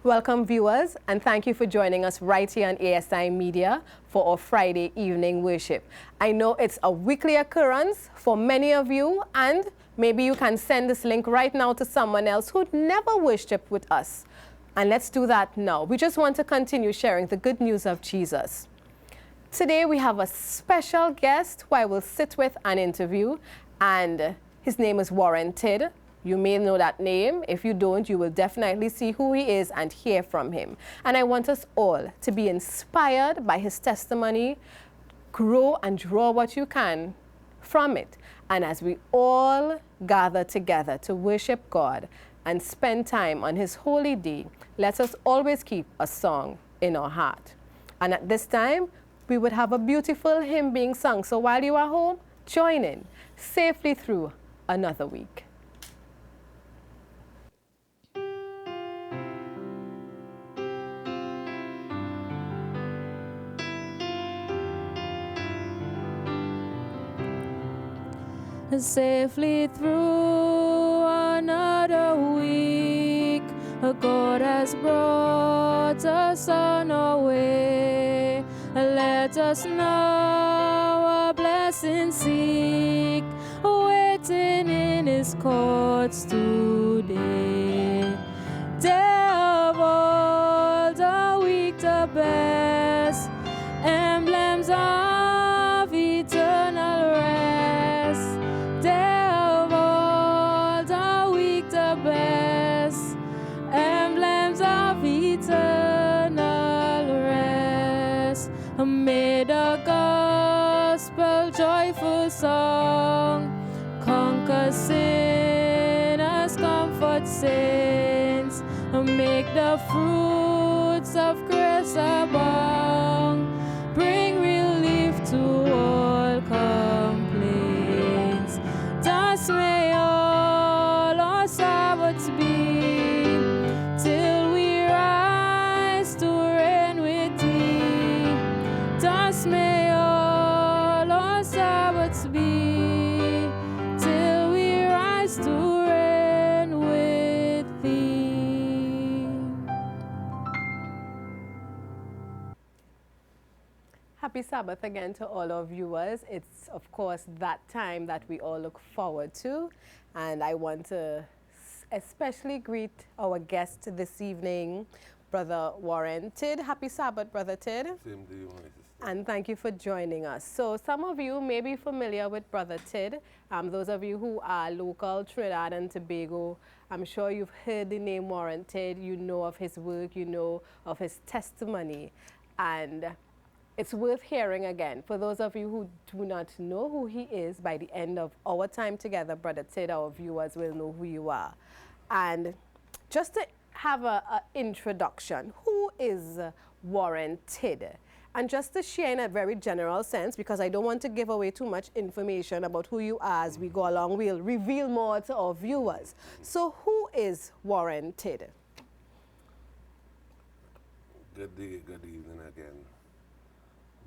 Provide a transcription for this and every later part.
Welcome viewers, and thank you for joining us right here on ASI Media for our Friday evening worship. I know it's a weekly occurrence for many of you, and maybe you can send this link right now to someone else who'd never worshiped with us. And let's do that now. We just want to continue sharing the good news of Jesus. Today we have a special guest who I will sit with and interview, and his name is Warren Tidd. You may know that name. If you don't, you will definitely see who he is and hear from him. And I want us all to be inspired by his testimony, grow and draw what you can from it. And as we all gather together to worship God and spend time on his holy day, let us always keep a song in our heart. And at this time, we would have a beautiful hymn being sung. So while you are home, join in safely through another week. Safely through another week, God has brought us on our way. Let us now a blessing seek, waiting in his courts today. Day of all the week, the best emblems of eternal rest. Day of all the week, the best emblems of eternal rest. May the gospel joyful song conquer sinners, comfort saints, make the fruits of grace abound, bring relief to all complaints. Thus may all our Sabbaths be, till we rise to reign with thee. Thus may all our Sabbaths be, till we rise to reign with thee. Happy Sabbath again to all our viewers. It's, of course, that time that we all look forward to. And I want to especially greet our guest this evening, Brother Warren Tidd. Happy Sabbath, Brother Tidd. Same to you, my sister. And thank you for joining us. So some of you may be familiar with Brother Tidd. Those of you who are local, Trinidad and Tobago, I'm sure you've heard the name Warren Tidd. You know of his work, you know of his testimony. And it's worth hearing again. For those of you who do not know who he is, by the end of our time together, Brother Tidd, our viewers will know who you are. And just to have an introduction, who is Warren Tidd? And just to share in a very general sense, because I don't want to give away too much information about who you are as we go along, we'll reveal more to our viewers. So who is Warren Tidd? Good day, good evening again.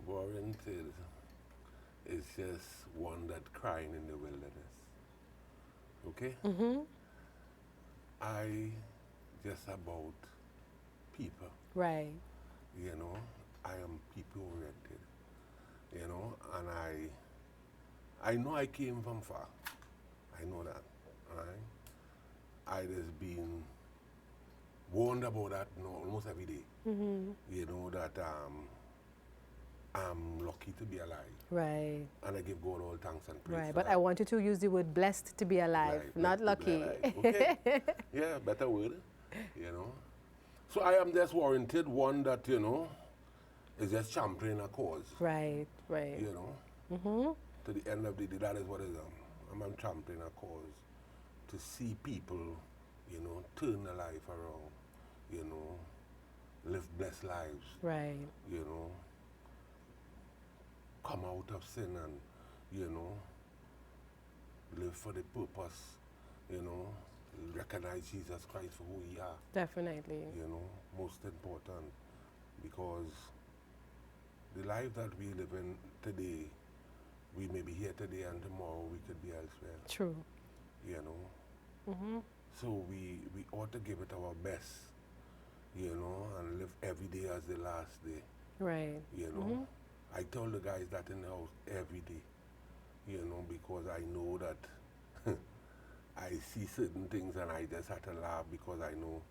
Warren Tidd is just one that crying in the wilderness. Okay? Mm-hmm. I just about people. Right. You know, I am people oriented. You know, and I know I came from far. I know that. Alright? I just been warned about that, you know, almost every day. Mm-hmm. You know that I'm lucky to be alive. Right. And I give God all thanks and praise. Right, for but that. I want you to use the word blessed to be alive, Right, not blessed to be lucky. alive. Okay. Yeah, better word. You know. So I am just warranted one that, you know, is just championing a cause. Right, right. You know. Mm-hmm. To the end of the day, that is what it is. I'm championing a cause to see people, you know, turn their life around, you know, live blessed lives. Right. You know, come out of sin and, you know, live for the purpose, you know, recognize Jesus Christ for who he are. Definitely. You know, most important, because the life that we live in today, we may be here today and tomorrow we could be elsewhere. True. You know. Mm-hmm. So we ought to give it our best, you know, and live every day as the last day. Right. You know, I tell the guys that in the house every day, you know, because I know that I see certain things and I just have to laugh because I know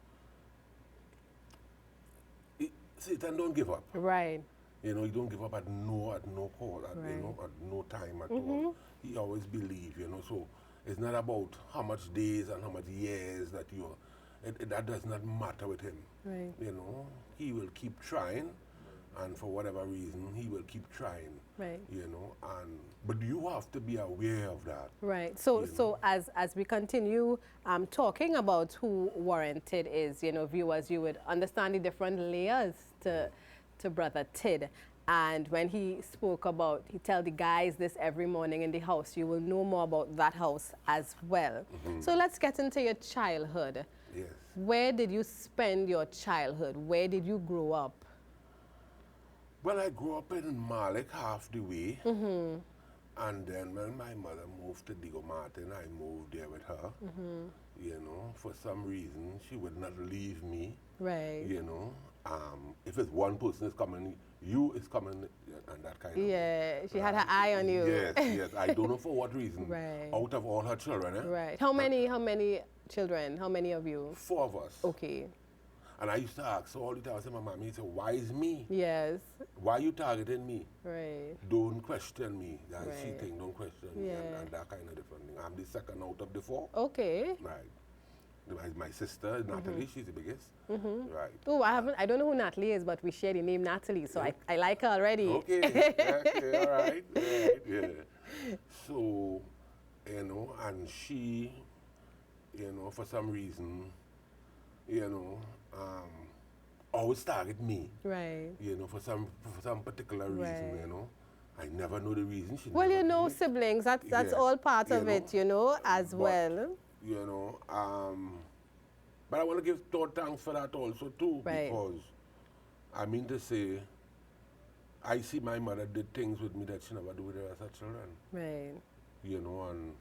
Satan don't give up. Right. You know, he don't give up at no call, you know, at no time at all. He always believe, you know, so it's not about how much days and how much years that that does not matter with him. Right. You know, he will keep trying, and for whatever reason, he will keep trying. Right. You know, but you have to be aware of that. Right. So as we continue talking about who Warranted is, you know, viewers, you would understand the different layers to Brother Tid. And when he spoke about, he tell the guys this every morning in the house, you will know more about that house as well. So let's get into your childhood. Yes. Where did you spend your childhood? Where did you grow up? Well, I grew up in Malik half the way. And then when my mother moved to Diego Martin, I moved there with her. You know, for some reason, she would not leave me. Right. You know, if it's one person is coming, you is coming, and that kind of. Yeah, she had her eye on you. Yes, yes. I don't know for what reason. Right. Out of all her children, Right. How many children? How many of you? 4 of us. Okay. And I used to ask all the time, I said, my mommy, said, why is me? Yes. Why you targeting me? Right. Don't question me. That she Right. think, don't question me, Yeah. and that kind of different thing. I'm the second out of the 4. Okay. Right. My sister, Natalie, she's the biggest. Right. Oh, I don't know who Natalie is, but we share the name Natalie, so I like her already. Okay, okay, all right, yeah. So, you know, and she, you know, for some reason, you know, always target me. Right. You know, for some particular reason, Right. you know. I never know the reason. She Well, never you know, told me. siblings, that's Yeah, all part you of know, it, you know, as but, well. You know, but I want to give God thanks for that also too, Right. because I mean to say, I see my mother did things with me that she never do with the rest of children. Right. You know, and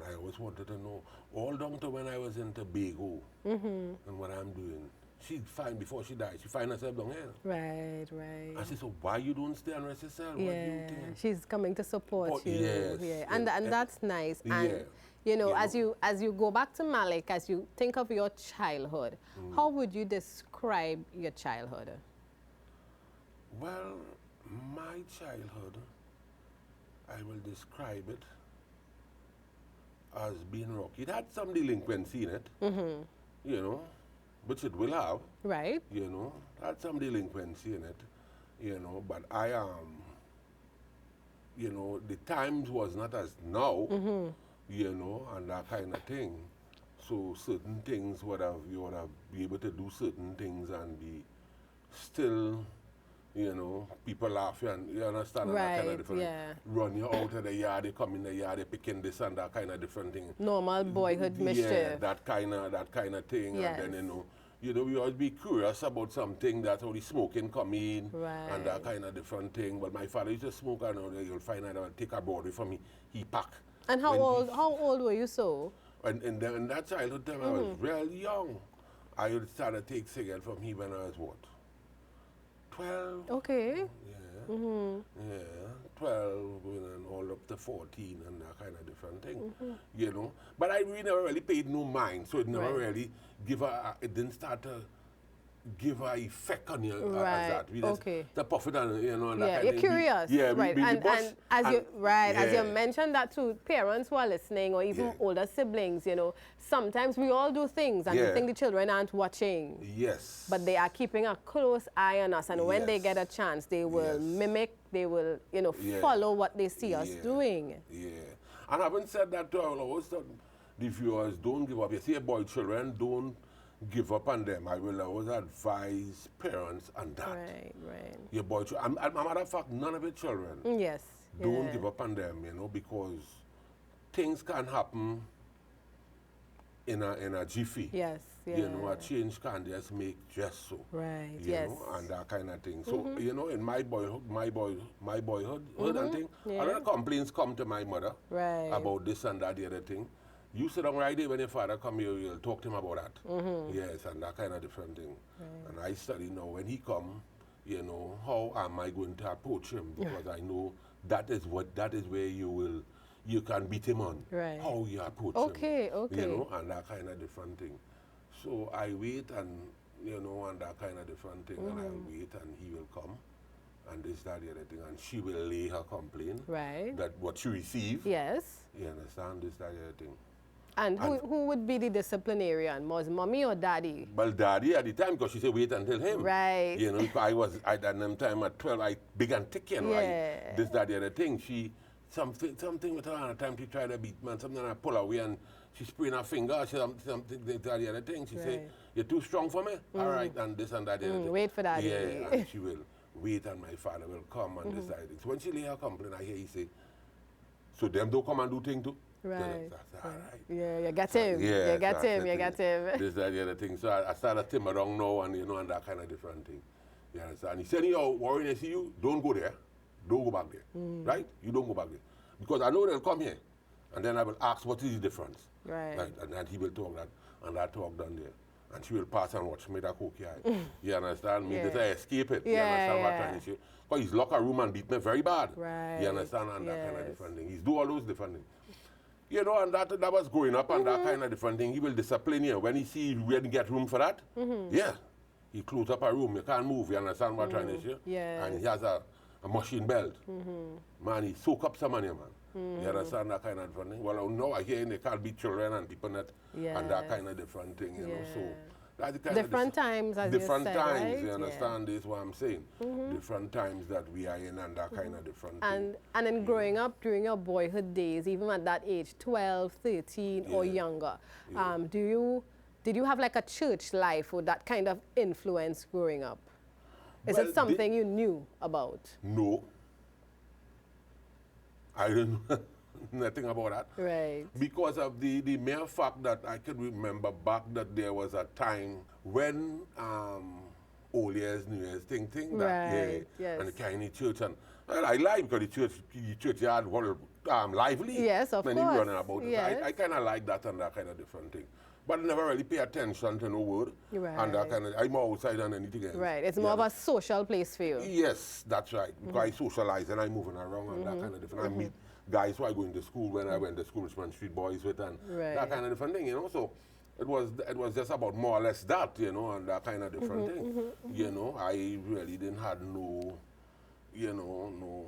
I always wanted to know, all down to when I was in Tobago and what I'm doing. She'd find, before she died, she find herself down here. Right, right. I said, so why you don't stay and rest yourself? What do you Yeah, think? she's coming to support you. Yes. Yeah, and that's nice. Yeah. And you know, You as you go back to Malik, as you think of your childhood, how would you describe your childhood? Well, my childhood, I will describe it as being rocky. It had some delinquency in it, you know, which it will have, Right. you know, had some delinquency in it, you know, but you know, the times was not as now, you know, and that kind of thing. So certain things you would have be able to do certain things and be still, you know, people laugh and you understand, and that kind Right, of different. yeah. Run you out of the yard, they come in the yard, they picking this and that kind of different thing. Normal boyhood Yeah, mischief. that kind of thing. Yes. And then we always be curious about something, that's how the smoking come in and that Right. kind of different thing. But my father used to smoke and you'll find out I'll take a body from me, he pack. And how When he- old were you so? And in that childhood time, I was really young. I would start to take cigarette from him when I was what? 12? Okay. Yeah. Yeah, 12 and all up to 14 and that kind of different thing, you know. But I really never really paid no mind, so it never Right. really it didn't start to give a effect on you Right. as that. We just Okay. the profit and, you know, and that Yeah, kind you're of curious. Yeah, right. we And bust, as and- as you yeah. mentioned that to parents who are listening or even Yeah. older siblings, you know, sometimes we all do things and we Yeah. think the children aren't watching. Yes. But they are keeping a close eye on us, and when they Yes. get a chance, they will Yes. mimic, they will, you know, Yeah. follow what they see us Yeah. doing. Yeah. And having said that too, I will always tell the viewers, don't give up. You see boy children, don't give up on them. I will always advise parents on that. Right, right. Your boy children, as a matter of fact, none of your children, Yes. don't yeah. give up on them, you know, because things can happen in a jiffy. Yes, yeah. You know, a change can just make just so. Right, You yes. know, and that kind of thing. So, you know, in my boyhood and thing, a lot of complaints come to my mother Right. about this and that, the other thing. You sit down right there when your father come here, you'll talk to him about that. Yes, and that kind of different thing. And I study now, when he come, you know, how am I going to approach him? Because I know that is where you can beat him on. Right. How you approach Okay, him. okay. You know, and that kind of different thing. So I wait and, you know, and that kind of different thing, and I wait and he will come. And this, that, the other thing, and she will lay her complaint. Right. That what she received. Yes. You understand, this, that, the other thing. And who would be the disciplinarian? Was mommy or daddy? Well, daddy at the time, because she said wait until him. Right. You know, at that time at 12, I began ticking, right? This, that, the other thing. Something with her, and at the time she tried to beat me, and something I pull away, and she sprained her finger, something, this, that, the other thing. She said, you're too strong for me? All right, and this and that, the other thing. Wait for daddy. Yeah, and she will wait, and my father will come, and this, that, the other thing. So when she lay her complaint, I hear he say, so them don't come and do thing too? Right. All right. Yeah, you got him. Yeah, you got him. You got him. This, that, the other thing. So I started timber around now, and you know, and that kind of different thing. You understand? He said, Warren, I see you, don't go there. Don't go back there. Right? You don't go back there. Because I know they'll come here. And then I will ask, what is the difference? Right. And then he will talk that, and that talk done there. And she will pass and watch me that cookie eye. You understand me? This I escape it. You understand what I'm trying to say? Because he's locked a room and beat me very bad. Right. You understand? And that kind of different thing. He's do all those different things. You know, and that was growing up and that kind of different thing. He will discipline you. When he see you didn't get room for that, yeah, he close up a room. You can't move. You understand what I'm trying to say? Yes. And he has a machine belt. Man, he soak up some money, man. You understand that kind of different thing? Well, now I hear they can't beat children and people that, and that kind of different thing, you know. So that's the kind different times, as different you said, times, right? you understand this what I'm saying? Different times that we are in and that kind of different thing. And in growing up during your boyhood days, even at that age, 12, 13 or younger, did you have like a church life or that kind of influence growing up? Is it something you knew about? No. I didn't know nothing about that. Right. Because of the mere fact that I can remember back that there was a time when Old Year's, New Year's thing that, and the kind of church, and well, I like because the churchyard was lively. Yes, of when course. You running about Yes. it. I kind of like that and that kind of different thing. But I never really pay attention to no word. Right. And that kind of, I'm more outside than anything else. Right. It's more of a social place for you. Yes, that's right. Because I socialize and I'm moving around and that kind of different. I meet guys who I go into school when I went to school, Richmond Street Boys with, and that kind of different thing, you know. So it was just about more or less that, you know, and that kind of different thing. You know, I really didn't have no, you know,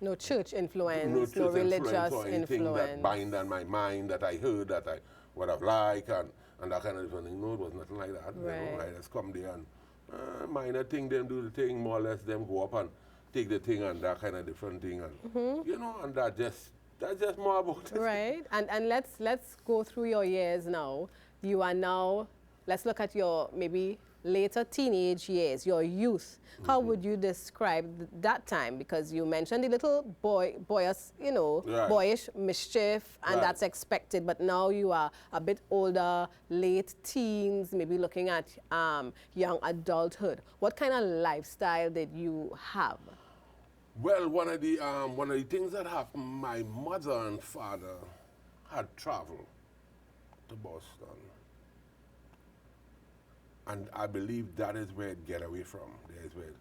no church influence, no church religious or anything influence. that bind on my mind that I heard that I would have liked and that kind of different thing. No, it was nothing like that. Right. You know, I just come there and minor thing, them do the thing, more or less them go up and take the thing and that kind of different thing, and you know, and that's just more about it. Right. And let's go through your years now. You are now, let's look at your maybe later teenage years, your youth. How would you describe that time? Because you mentioned the little boyish, you know, boyish mischief, and that's expected. But now you are a bit older, late teens, maybe looking at young adulthood. What kind of lifestyle did you have? Well, one of the things that happened, my mother and father had traveled to Boston. And I believe that is where it get away from. There's where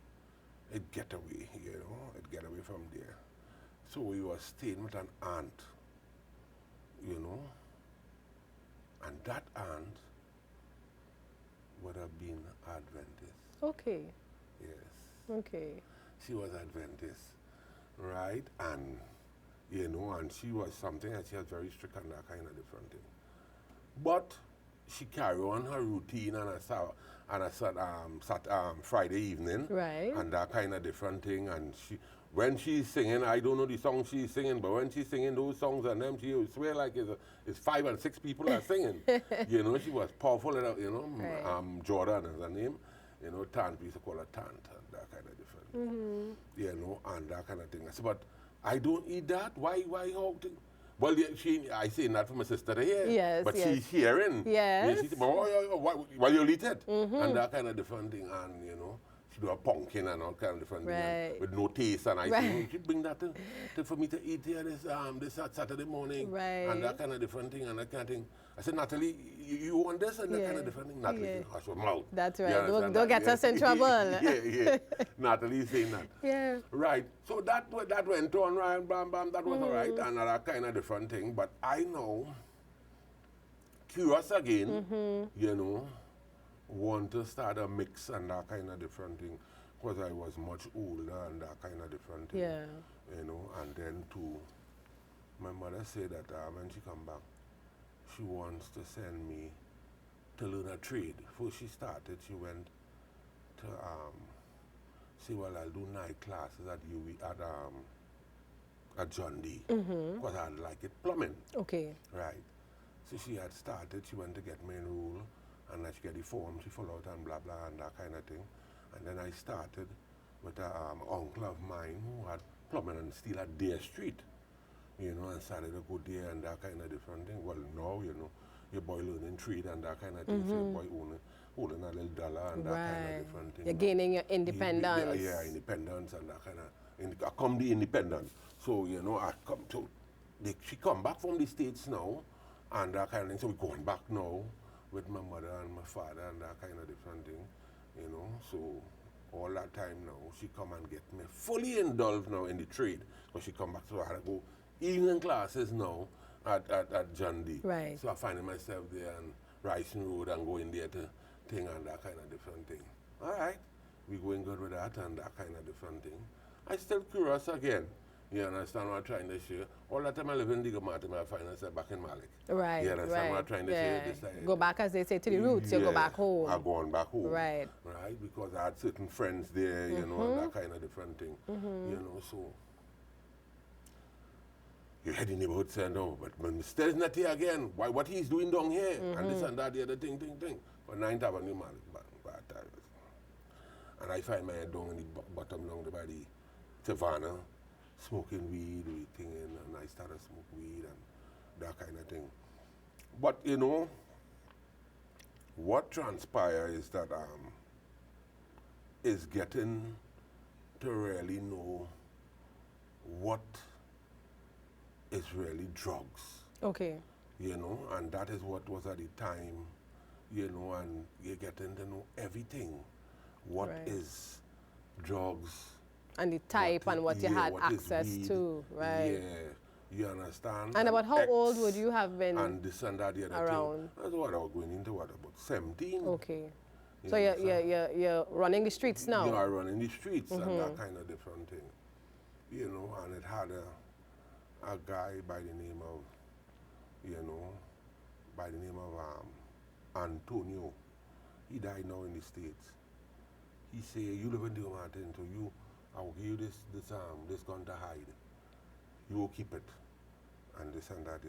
it get away, you know, it get away from there. So we were staying with an aunt, you know, and that aunt would have been Adventist. Okay. Yes. Okay. She was Adventist, right? And, you know, and she was something that she was very strict on that kind of different thing. But she carried on her routine on a Friday evening. Right. And that kind of different thing. And when she's singing, I don't know the song she's singing, but when she's singing those songs and them, she would swear like it's 5 and 6 people are singing. You know, she was powerful, you know, Jordan is her name. You know, Tant, we used to call her Tant, and that kind of different. You know, and that kind of thing. I said, but I don't eat that. Why, how? Well, I say that for my sister to hear. Yes, but yes. she's hearing. Yes. She said, well, you'll eat it. And that kind of different thing. And, you know, she do a pumpkin and all kind of different things Right. with no taste. And I Right. say, she bring that for me to eat here this Saturday morning. Right. And that kind of different thing and that kind of thing. I said, Natalie, you want this and that kind of different thing? Natalie, Yeah. hush your mouth. That's You right. understand Don't that? get us in trouble. yeah. Natalie saying that. Yeah. Right. So that went on, right? Bam, bam, that was all right. Another kind of different thing. But I know, curious again, you know, want to start a mix and that kind of different thing. Because I was much older and that kind of different thing. Yeah. You know, and then too, my mother said that when she come back, she wants to send me to learn a trade. Before she started, she went to say, well, I'll do night classes at at John D. Because I like it plumbing. Okay. Right. So she had started, she went to get me enrolled, and then she get the form, she followed and blah, blah, and that kind of thing. And then I started with an uncle of mine who had plumbing and steel at Deer Street, you know, and started to go there and that kind of different thing. Well, now, you know, your boy learning trade and that kind of thing, so your boy holding a little dollar and that kind of different thing. You're gaining your independence. Yeah, independence and that kind of, I come the independence. So, you know, I come to, she come back from the States now, and that kind of thing, so we're going back now with my mother and my father and that kind of different thing, you know, so all that time now, she come and get me fully indulged now in the trade, because she come back, so I had to go evening classes now at John D. Right. So I find myself there on Rising Road and going there to thing and that kind of different thing. All right, we going good with that and that kind of different thing. I still curious again. You understand what I'm trying to share? All that time I live in Digger Martin, I find myself back in Malik. Right, You understand what I'm trying to share? This Go back, as they say, to the roots. You go back home. I'm going back home. Right. Right, because I had certain friends there, you know, and that kind of different thing. You know, so you had the neighborhood saying, no, but Mr. is not here again. Why, what he's doing down here? And this and that, the other thing. But 9th Avenue, Malik, bad times. And I find my head down in the bottom down by the Savannah, smoking weed, and I started smoking weed and that kind of thing. But, you know, what transpires is that is getting to really know what is really drugs. Okay. You know, and that is what was at the time, you know, and you're getting to know everything. What is drugs? And the type and what you had access to, right? Yeah, you understand? And about how old would you have been and this and that, the other around? thing. That's what I was going into, about 17. Okay. So you're running the streets now? You are running the streets and that kind of different thing. You know, and it had a guy by the name of, you know, Antonio. He died now in the States. He say, you live in Digger Martin, so I will give you this gun to hide. You will keep it. And this and that,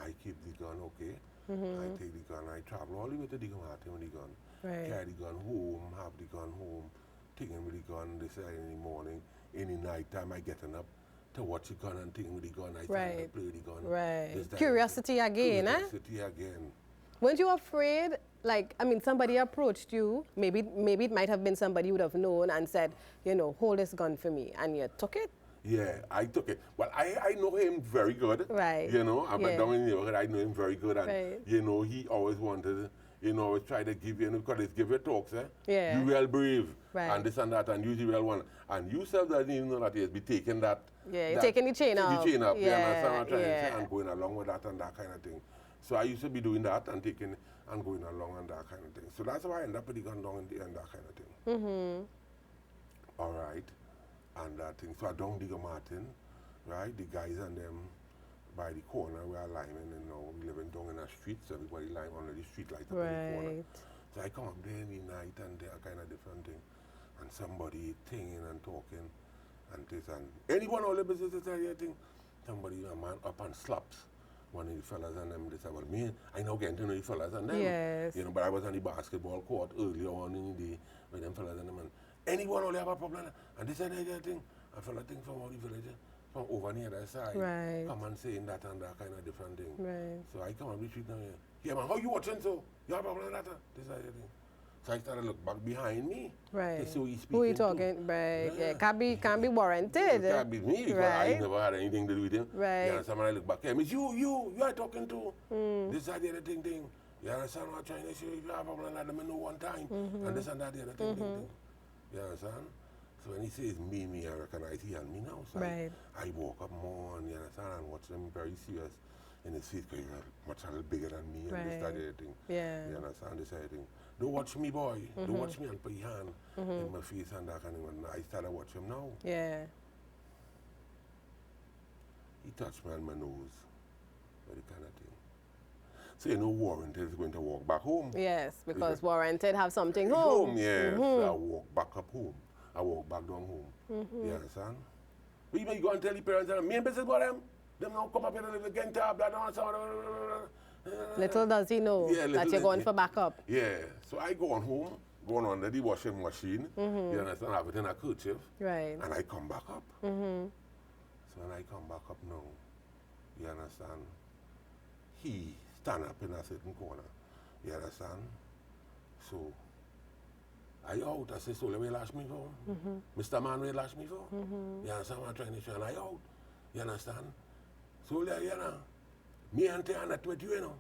I keep the gun, okay? I take the gun, I travel all the way to Digger Martin with the gun. Right. Carry the gun home, have the gun home, take him with the gun, this in the morning. In the night time, I getting up to watch the gun and take him with the gun. I play the gun. Right. Curiosity again, Curiosity again. Weren't you afraid? Like, I mean, somebody approached you, maybe it might have been somebody you would have known and said, you know, hold this gun for me, and you took it? Yeah, I took it. Well, I know him very good. Right. You know, I'm down in the neighborhood, I know him very good. And, you know, he always wanted, you know, always try to give you, because they give you talks, Yeah. You real brave. Right. And this and that, and you the real one. And you self doesn't even know that he has been taking that. Yeah, you're taking the chain off. The chain up, yeah, you understand what I'm trying to say, and going along with that and that kind of thing. So I used to be doing that and taking and going along and that kind of thing. So that's why I ended up with the gun down in the end, that kind of thing. All right. And that thing. So I down Digger Martin, right? The guys and them by the corner where I linemen, and now we living down in the streets, so everybody lime under the street light up in the corner. So I come up there in the night and there kind of different thing. And somebody singing and talking and this and anyone all the business thing, somebody, a man up and slaps one of the fellas and them. They say, well, me, I know getting to know the fellas and them. Yes. You know, but I was on the basketball court earlier on in the day with them fellas and them. And anyone only have a problem. And this and that thing, a fella thing from all the villages, from over near that side, come and saying that and that kind of different thing. Right. So I come on the street now, yeah, man, how you watching so? You have a problem with that? This and that thing. So I started to look back behind me. Right. To see who he's speaking Who you to. talking? Right. Yeah. Yeah. Can't be warranted. It can't be me because I never had anything to do with him. Right. You understand? When I look back at him, it's you are talking to. This, that, the other thing. You understand what I'm trying to say? If you have a problem, let me know one time. And this and that, the other thing. You understand? So when he says me, I recognize he and me now. So Right. I walk up more and you understand and watch him very serious in his face because he's much a little bigger than me and this, that, the other thing. Yeah. You understand this other thing. Don't watch me, boy. Don't watch me and put your hand in my face and that kind of thing. I started watching him now. Yeah. He touched me on my nose. Very kind of thing. So you know Warranted is going to walk back home. Yes, because Warranted have something Home, yes. So I walk back up home. I walk back down home. You understand? But even you go and tell the parents, me and business about them. Them now come up here and live again, blah, blah, blah. Little does he know that you're going for backup. Yeah. So I go on home, going under the washing machine. You understand? I have it in a kerchief. Right. And I come back up. So when I come back up now, you understand? He stand up in a certain corner. You understand? So I out. I say, so let me lash me for? Mr. Man will lash me for? You understand what I'm trying to say? And I out. You understand? So there, you know, me and I not with you, you know.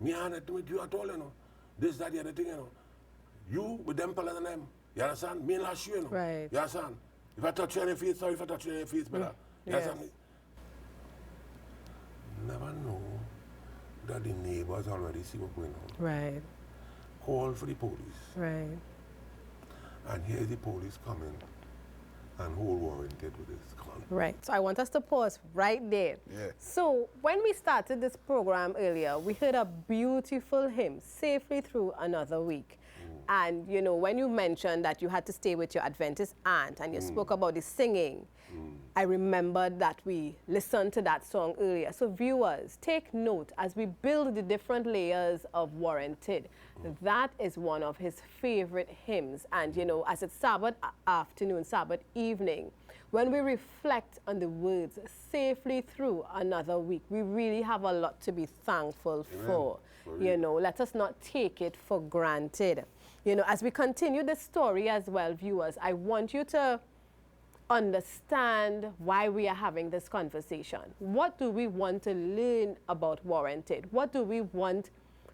Me and not with you at all, you know. This, that, the other thing, you know. You with them fellas and them. You understand? Me lash you, you know. Right. You understand? If I touch you in the face, sorry if I touch you in the face, brother. You understand me? Never know that the neighbors already see what's going on. Right. Call for the police. Right. And here's the police coming and hold Warranted with this gun. Right. So I want us to pause right there. Yeah. So when we started this program earlier, we heard a beautiful hymn, Safely Through Another Week. And, you know, when you mentioned that you had to stay with your Adventist aunt and you spoke about the singing, I remembered that we listened to that song earlier. So viewers, take note as we build the different layers of Warranted. That is one of his favorite hymns. And, you know, as it's Sabbath afternoon, Sabbath evening, when we reflect on the words, safely through another week, we really have a lot to be thankful for. You know, let us not take it for granted. You know, as we continue the story as well, viewers, I want you to understand why we are having this conversation. What do we want to learn about Warranted? What do we want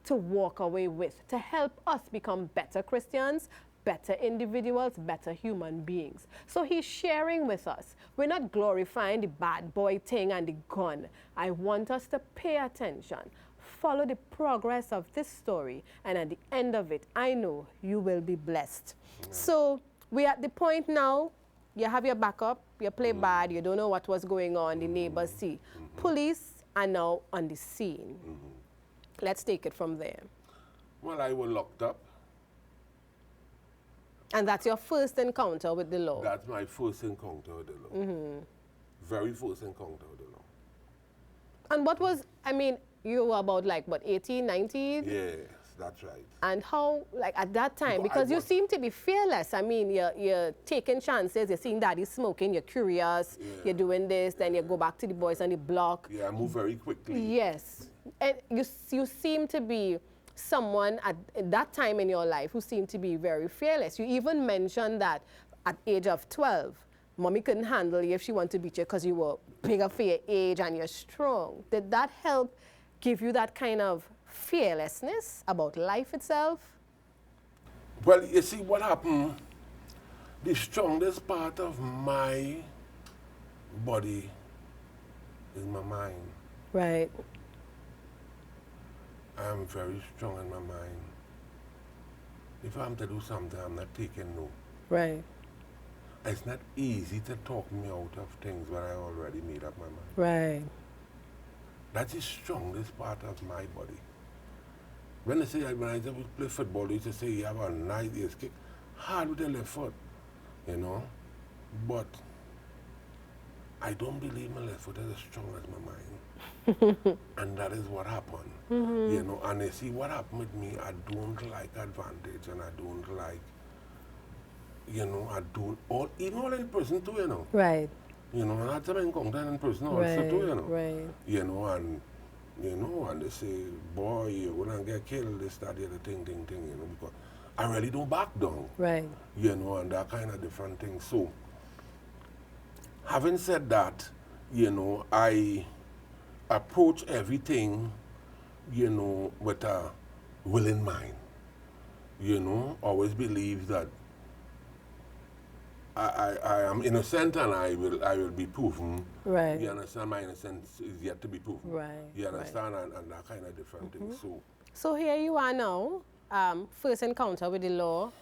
to walk away with to help us become better Christians, better individuals, better human beings? So he's sharing with us. We're not glorifying the bad boy thing and the gun. I want us to pay attention, follow the progress of this story, and at the end of it, I know you will be blessed. So we're at the point now, you have your backup, you play bad, you don't know what was going on, the neighbors see. Police are now on the scene. Let's take it from there. Well, I was locked up. And that's your first encounter with the law? That's my first encounter with the law. Very first encounter with the law. And what was, I mean, you were about like, what, 18, 19? Yes, that's right. And how, like at that time, because you seem to be fearless. I mean, you're taking chances, you're seeing daddy smoking, you're curious, you're doing this, then you go back to the boys on the block. Yeah, I move very quickly. Yes. And you seem to be someone at that time in your life who seemed to be very fearless. You even mentioned that at age of 12, mommy couldn't handle you if she wanted to beat you because you were bigger for your age and you're strong. Did that help give you that kind of fearlessness about life itself? Well, you see what happened, the strongest part of my body is my mind. Right. I'm very strong in my mind. If I'm to do something, I'm not taking no. Right. It's not easy to talk me out of things when I already made up my mind. Right. That's the strongest part of my body. When I say, when I play football, they used to say you have a nice ace kick, hard with the left foot, you know. But I don't believe my left foot is as strong as my mind. And that is what happened. You know, and you see what happened with me, I don't like advantage and I don't like, you know, I don't, even all in person too, you know. Right. You know, and that's an encounter in person also too, you know. Right. You know, and you know, and they say, boy, you're gonna get killed, this, that, the other thing, you know, because I really don't back down. Right. You know, and that kind of different thing. So, having said that, you know, I approach everything, you know, with a willing mind. You know, always believe that I am innocent and I will be proven. Right. You understand? My innocence is yet to be proven. Right. You understand? And that kind of different thing. So here you are now, first encounter with the law.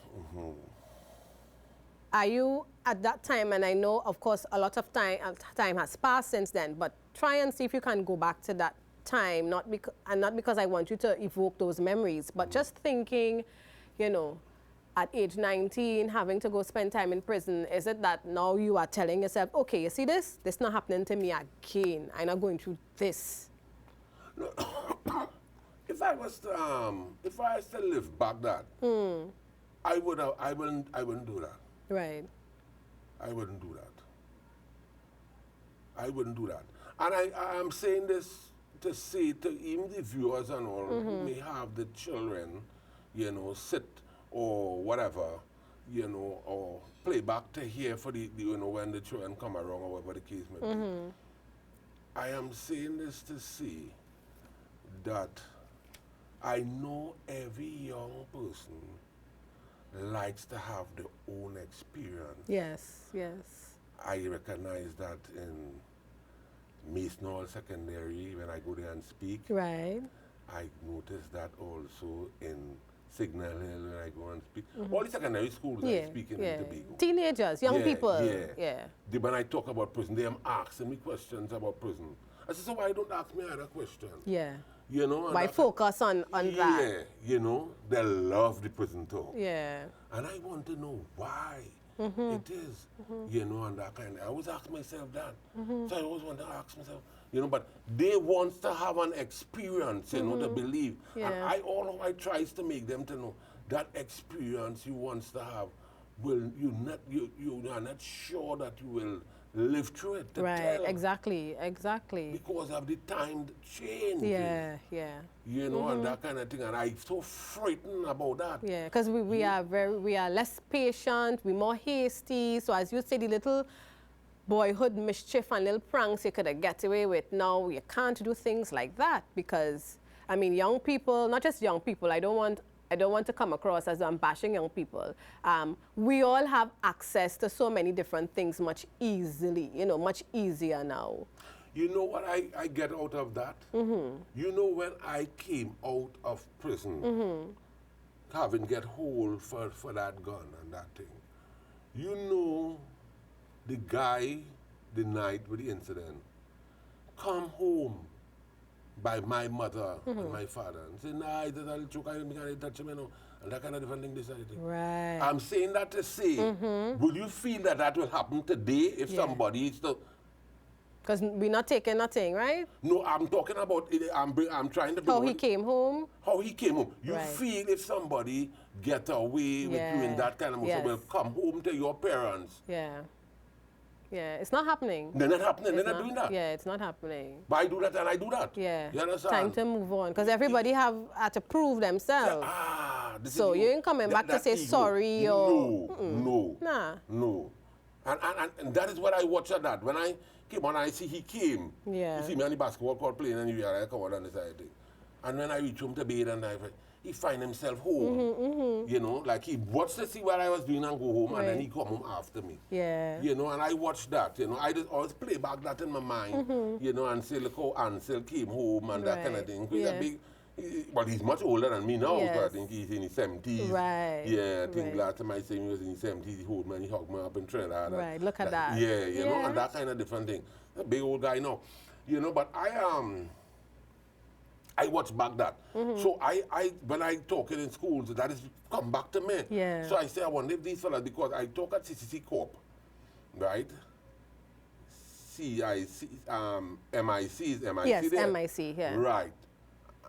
Are you at that time, and I know, of course, a lot of time has passed since then, but try and see if you can go back to that time, not because I want you to evoke those memories, but just thinking, you know, at age 19, having to go spend time in prison, is it that now you are telling yourself, okay, you see this? This not happening to me again. I'm not going through this. No. If I was to live back that, I wouldn't do that. Right. I wouldn't do that. I wouldn't do that. And I'm saying this to say to even the viewers and all who may have the children, you know, sit or whatever, you know, or play back to hear for the you know, when the children come around or whatever the case may be. I am saying this to say that I know every young person likes to have their own experience. Yes, yes. I recognize that in Mason Hall Secondary when I go there and speak. Right. I notice that also in Signal Hill when I go and speak. All the secondary schools I speak in Tobago. Teenagers, young people. Yeah. When I talk about prison, they are asking me questions about prison. I say, so why don't ask me other questions? Yeah. You know? Why focus on that? Yeah, you know, they love the prison talk. Yeah. And I want to know why it is, you know, and that kind of, I always ask myself that. So I always want to ask myself, you know, but they want to have an experience, you know, to believe. Yeah. And I tries to make them to know that experience you want to have, you are not sure that you will live through it. Right, exactly. Because of the time change. Yeah. You know, and that kind of thing. And I'm so frightened about that. Yeah, because we are less patient, we're more hasty. So as you say, the little boyhood mischief and little pranks you could get away with, now you can't do things like that because, I mean, young people, not just young people, I don't want to come across as I'm bashing young people. We all have access to so many different things much easily, you know, much easier now. You know what I get out of that? You know, when I came out of prison, having get hold for that gun and that thing, you know, the guy, the night with the incident, come home by my mother and my father and say, nah, it's a little joke, I can't touch him, you know, and that kind of different thing, this and that thing. Right. I'm saying that to say, will you feel that will happen today if somebody is to... Because we're not taking nothing, right? No, I'm talking about, I'm trying to... How he came home? How he came home. You feel if somebody get away with doing that kind of motion, will come home to your parents. Yeah, it's not happening. They're not happening. They're not doing that. Yeah, it's not happening. But I do that and I do that. Yeah. You understand? Time to move on. Because everybody had to prove themselves. So you ain't coming back to say ego. sorry or... No. Nah. No. And that is what I watched at that. When I came on, I see he came. Yeah. You see me on the basketball court playing and you realize I come out on the side thing. And when I reach home to bed and he find himself home. You know, like he watched to see what I was doing and go home and then he come home after me. Yeah. You know, and I watched that, you know. I just always play back that in my mind, you know, and say, look how Ansel came home and that kind of thing. He's a big, well, he's much older than me now, so I think he's in his 70s. Right. Yeah, I think last time I saw him he was in his 70s, he hold me and he hugged me up in Trinidad. Right, look at that. Yeah, you know, and that kind of different thing. A big old guy now. You know, but I watch back that. So I when I talk it in schools, that is come back to me. Yeah. So I say I wonder if these fellas, because I talk at CCC Corp, right? MIC is MIC Yes, there? MIC, yeah. Right.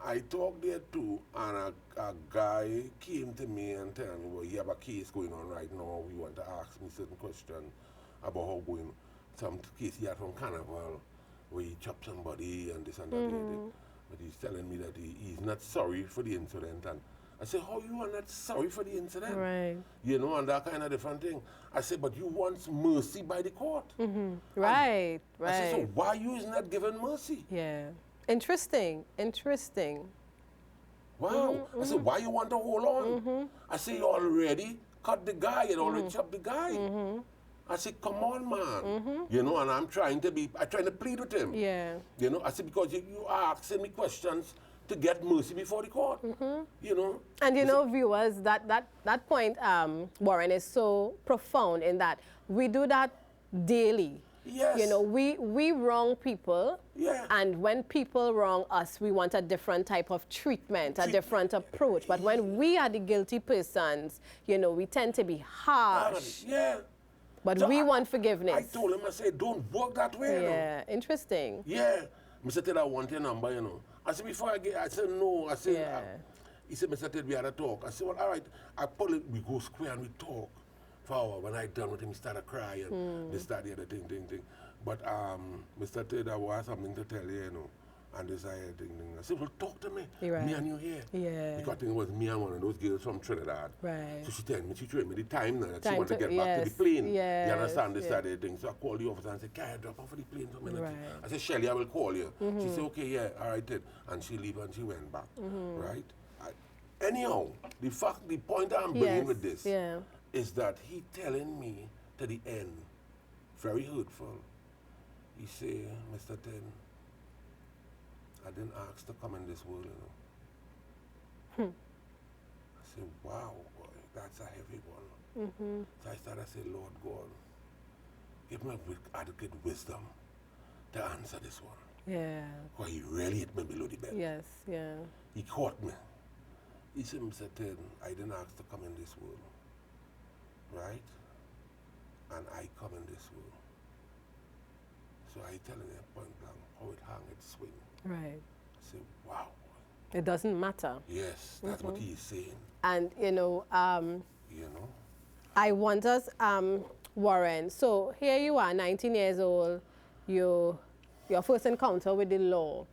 I talked there too, and a guy came to me and tell me, well, you have a case going on right now. We want to ask me certain questions about how going. Some case he had from Carnival, where he chopped somebody and this and that. But he's telling me that he's not sorry for the incident. And I said, how you are not sorry for the incident? Right. You know, and that kind of different thing. I said, but you want mercy by the court. Right, right. I said, so why you is not given mercy? Yeah. Interesting, interesting. Wow. I said, why you want to hold on? I said, you already cut the guy, you already chopped the guy. I said, come on, man. You know, and I'm trying to plead with him. Yeah. You know, I said, because you are asking me questions to get mercy before the court. You know. And you know, viewers, that point, Warren, is so profound in that we do that daily. Yes. You know, we wrong people. Yeah. And when people wrong us, we want a different type of treatment, a different approach. But when we are the guilty persons, you know, we tend to be harsh. Yeah. But So we want forgiveness. I told him, I said, don't work that way. You know. Yeah, interesting. Yeah. Mr. Ted, I want your number, you know. I said, before I get, I said, no. I said, Yeah. He said, Mr. Ted, we had a talk. I said, well, all right. I pull it, we go square and we talk for an hour. When I done with him, he started crying. This, that, the other thing. But Mr. Ted, I have something to tell you, you know. And this, thing. I said, well, talk to me. Right. Me and you here. Yeah. Because I think it was me and one of those girls from Trinidad. Right. So she told me, she told me the time now that Time she wanted to to- get back to the yes, plane. yes, You understand this, yeah. that, thing. So I called the officer and said, can I drop off for the plane for a minute? Right. I said, Shelly, I will call you. She said, okay, yeah, all right, then. And she leave and she went back, right? Anyhow, the point I'm bringing Yes, with this yeah. is that he telling me to the end, very hurtful. He say, Mr. Ted, I didn't ask to come in this world, you know. I said, wow, boy, that's a heavy one. So I started to say, Lord God, give me adequate wisdom to answer this one. Yeah. Because he really hit me below the belt. Yes, yeah. He caught me. He said, Mr. Ted, I didn't ask to come in this world, right? And I come in this world. So I tell him point blank, how it hang, it swing. Right. I said, wow. It doesn't matter. Yes, that's what he's saying, And, you know, you know. I want us, Warren, so here you are, 19 years old, your first encounter with the law,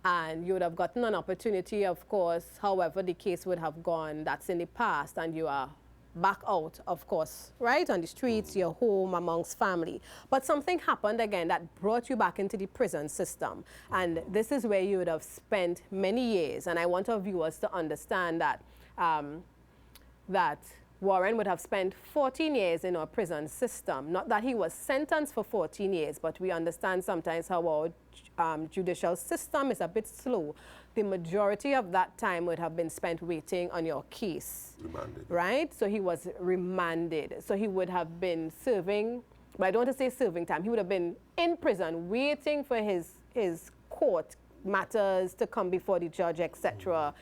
and you would have gotten an opportunity, of course, however the case would have gone, that's in the past, and you are back out, of course, right, on the streets, your home, amongst family. But something happened again that brought you back into the prison system. And this is where you would have spent many years. And I want our viewers to understand that, that Warren would have spent 14 years in our prison system. Not that he was sentenced for 14 years, but we understand sometimes how our judicial system is a bit slow. The majority of that time would have been spent waiting on your case. Remanded. Right? So he was remanded. So he would have been serving, but I don't want to say serving time, he would have been in prison waiting for his court matters to come before the judge, etc.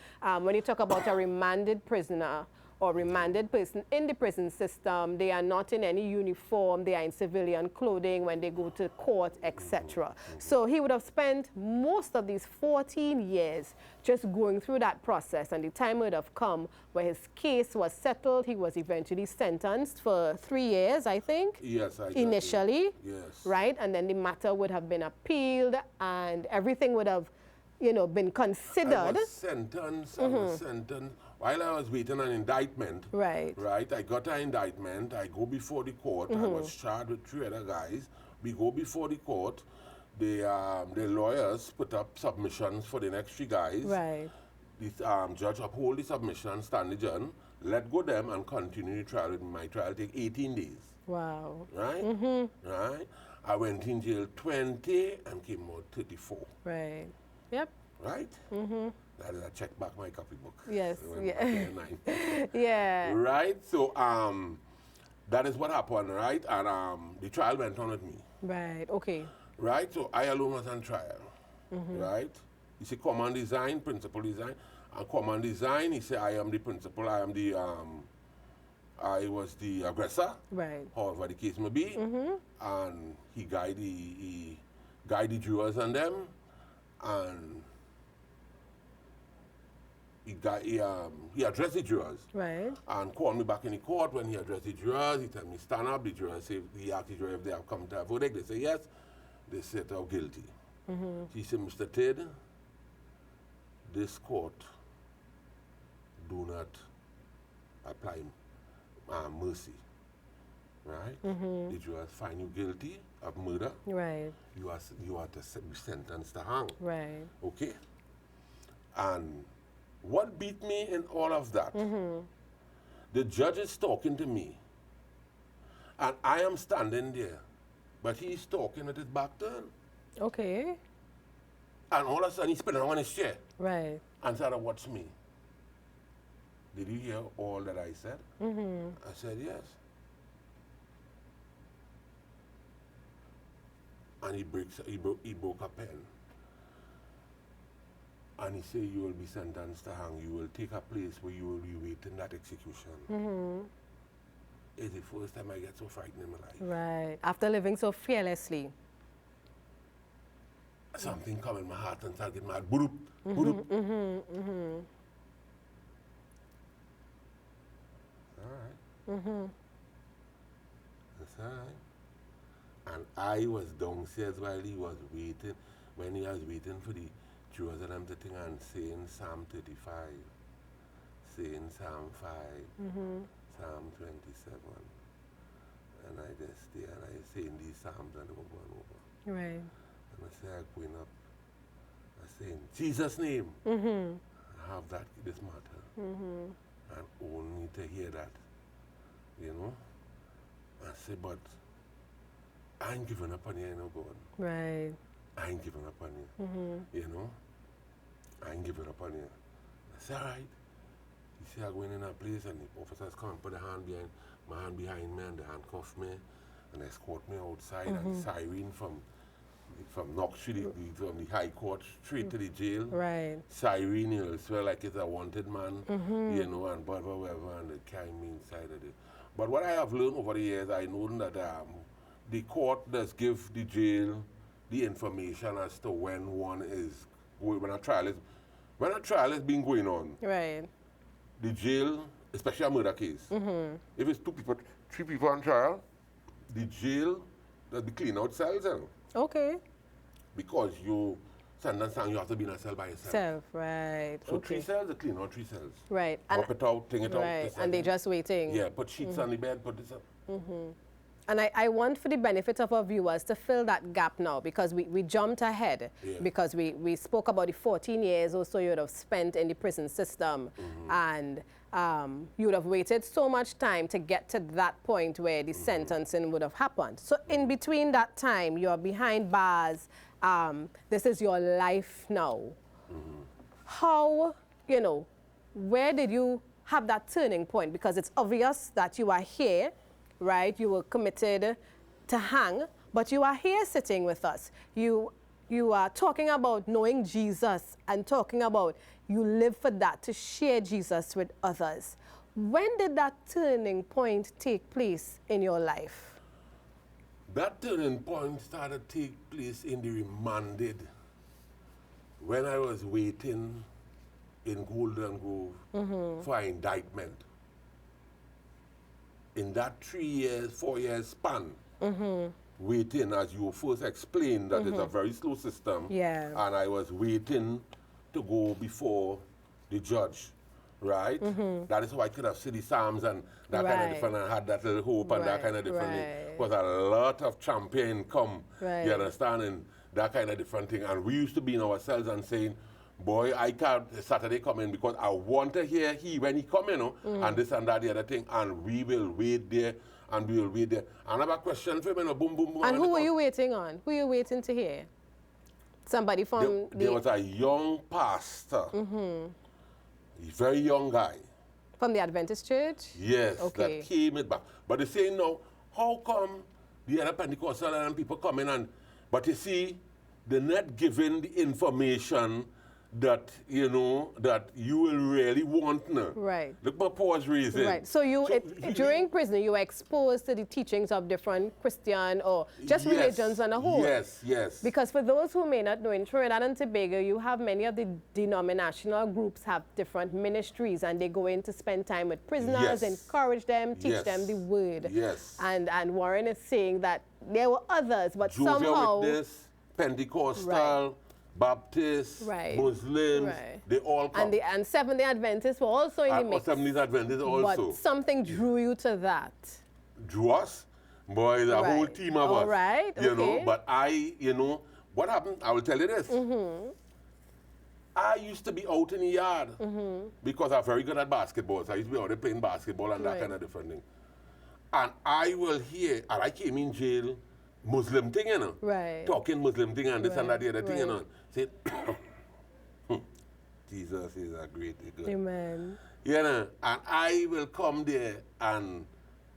When you talk about a remanded prisoner or remanded person in the prison system, they are not in any uniform, they are in civilian clothing when they go to court, etc. So he would have spent most of these 14 years just going through that process, and the time would have come where his case was settled. He was eventually sentenced for 3 years, I think. Yes, I got initially. it. Yes. Right? And then the matter would have been appealed and everything would have, you know, been considered. I was sentenced. While I was waiting an indictment, Right. Right, I got an indictment. I go before the court. I was charged with 3 other guys. We go before the court. The lawyers put up submissions for the next 3 guys. Right. The judge uphold the submission, stand the judge, let go them, and continue the trial. My trial take 18 days. Wow. Right? Right. I went in jail 20 and came out 34. Right. Yep. Right? That is, I checked back my copybook. Yes, I went yeah. back there 9. Yeah. Right? So that is what happened, right? And the trial went on with me. Right. Okay. Right? So I alone was on trial. Right? You see command design, principal design. And command design, he said, I am the principal, I am the I was the aggressor. Right. However the case may be. And he guide the jurors on them, and he addressed the jurors. Right. And called me back in the court. When he addressed the jurors, he told me stand up. The jurors say, he asked the jurors if they have come to a verdict. They say yes. They said they're guilty. He said, Mr. Ted, this court do not apply mercy, right? The judge find you guilty of murder. Right. You are to be sentenced to hang. Right. Okay? And what beat me in all of that, the judge is talking to me, and I am standing there, but he's talking with his back turned. Okay. And all of a sudden he's spinning on his chair Right. and started watch me. Did you hear all that I said? I said, yes. And he broke a pen. And he said, you will be sentenced to hang. You will take a place where you will be waiting that execution. It's the first time I get so frightened in my life. Right. After living so fearlessly. Something come in my heart and start getting mad. Boop, boop. All right. That's all right. And I was downstairs while he was waiting, when he was waiting for the Jerusalem to think and saying Psalm 35, saying Psalm 5, Psalm 27. And I just stay and I saying these Psalms and over and over. Right. And I say, I'm going up, I say, in Jesus' name, I have that, this matter. And only to hear that, you know. I say, but I ain't giving up on you, you know, God. Right. I ain't giving up on you, you know. I ain't giving up on you. I say, all right. You see, I go in a place and the officers come and put my hand behind me and they handcuff me and escort me outside and siren from Knox Street, from the High Court straight to the jail. Right. Siren, you know, it's like it's a wanted man, you know, and whatever, and they carry me inside of it. But what I have learned over the years, I know that the court does give the jail the information as to when one is going, when a trial is being going on. Right. The jail, especially a murder case, if it's 3 people on trial, the jail does the clean out cells. Okay. Because you sentence and you have to be in a cell by yourself. Self, right. So okay. 3 cells, they clean out 3 cells. Right. Pop it out, take it out. Right. And they're just waiting. Yeah, put sheets on the bed, put this up. And I want, for the benefit of our viewers, to fill that gap now, because we jumped ahead, because we spoke about the 14 years or so you would have spent in the prison system, and you would have waited so much time to get to that point where the sentencing would have happened. So in between that time, you're behind bars, this is your life now. How, you know, where did you have that turning point? Because it's obvious that you are here, right? You were committed to hang, but you are here sitting with us. You are talking about knowing Jesus and talking about you live for that, to share Jesus with others. When did that turning point take place in your life? That turning point started to take place in the remanded, when I was waiting in Golden Grove for indictment. In that 3 years, 4 years span, waiting, as you first explained, that it's a very slow system. Yeah. And I was waiting to go before the judge, right? That is how I could have said the Psalms and that kind of different, and had that little hope and that kind of different thing. Because a lot of champagne come, you understand, and that kind of different thing. And we used to be in our cells and saying, boy, I can't Saturday come in because I want to hear when he come in, and this and that, the other thing, and we will wait there, and we will wait there. And I have a question for him, boom, boom, boom. And who were you waiting on? Who were you waiting to hear? Somebody from there was a young pastor, a very young guy. From the Adventist church? Yes, that came it back. But they say, no, how come the other Pentecostal and people come in and, but you see, they're not giving the information that, you know, that you will really want now. Right. Look, my pause reason. Right. So during prison, you were exposed to the teachings of different Christian or just religions on a whole. Yes, yes. Because for those who may not know, in Trinidad and Tobago, you have many of the denominational groups have different ministries, and they go in to spend time with prisoners, encourage them, teach them the word. Yes. And Warren is saying that there were others, but Jehovah's somehow... Witness, Pentecostal, Baptists, Right. Muslims, Right. they all come. And Seventh-day Adventists were also in the mix. Seventh-day Adventists also. But something drew you to that. Drew us, boy, the whole Right. team of All us. right, You know, okay. but what happened? I will tell you this. I used to be out in the yard because I'm very good at basketball. So I used to be out there playing basketball and that Right. kind of different thing. And I will hear, and I came in jail, Muslim thing, you know. Right. Talking Muslim thing and this and that, the Right, other thing, you right. know. Say, Jesus is a great God. Amen. You know, and I will come there and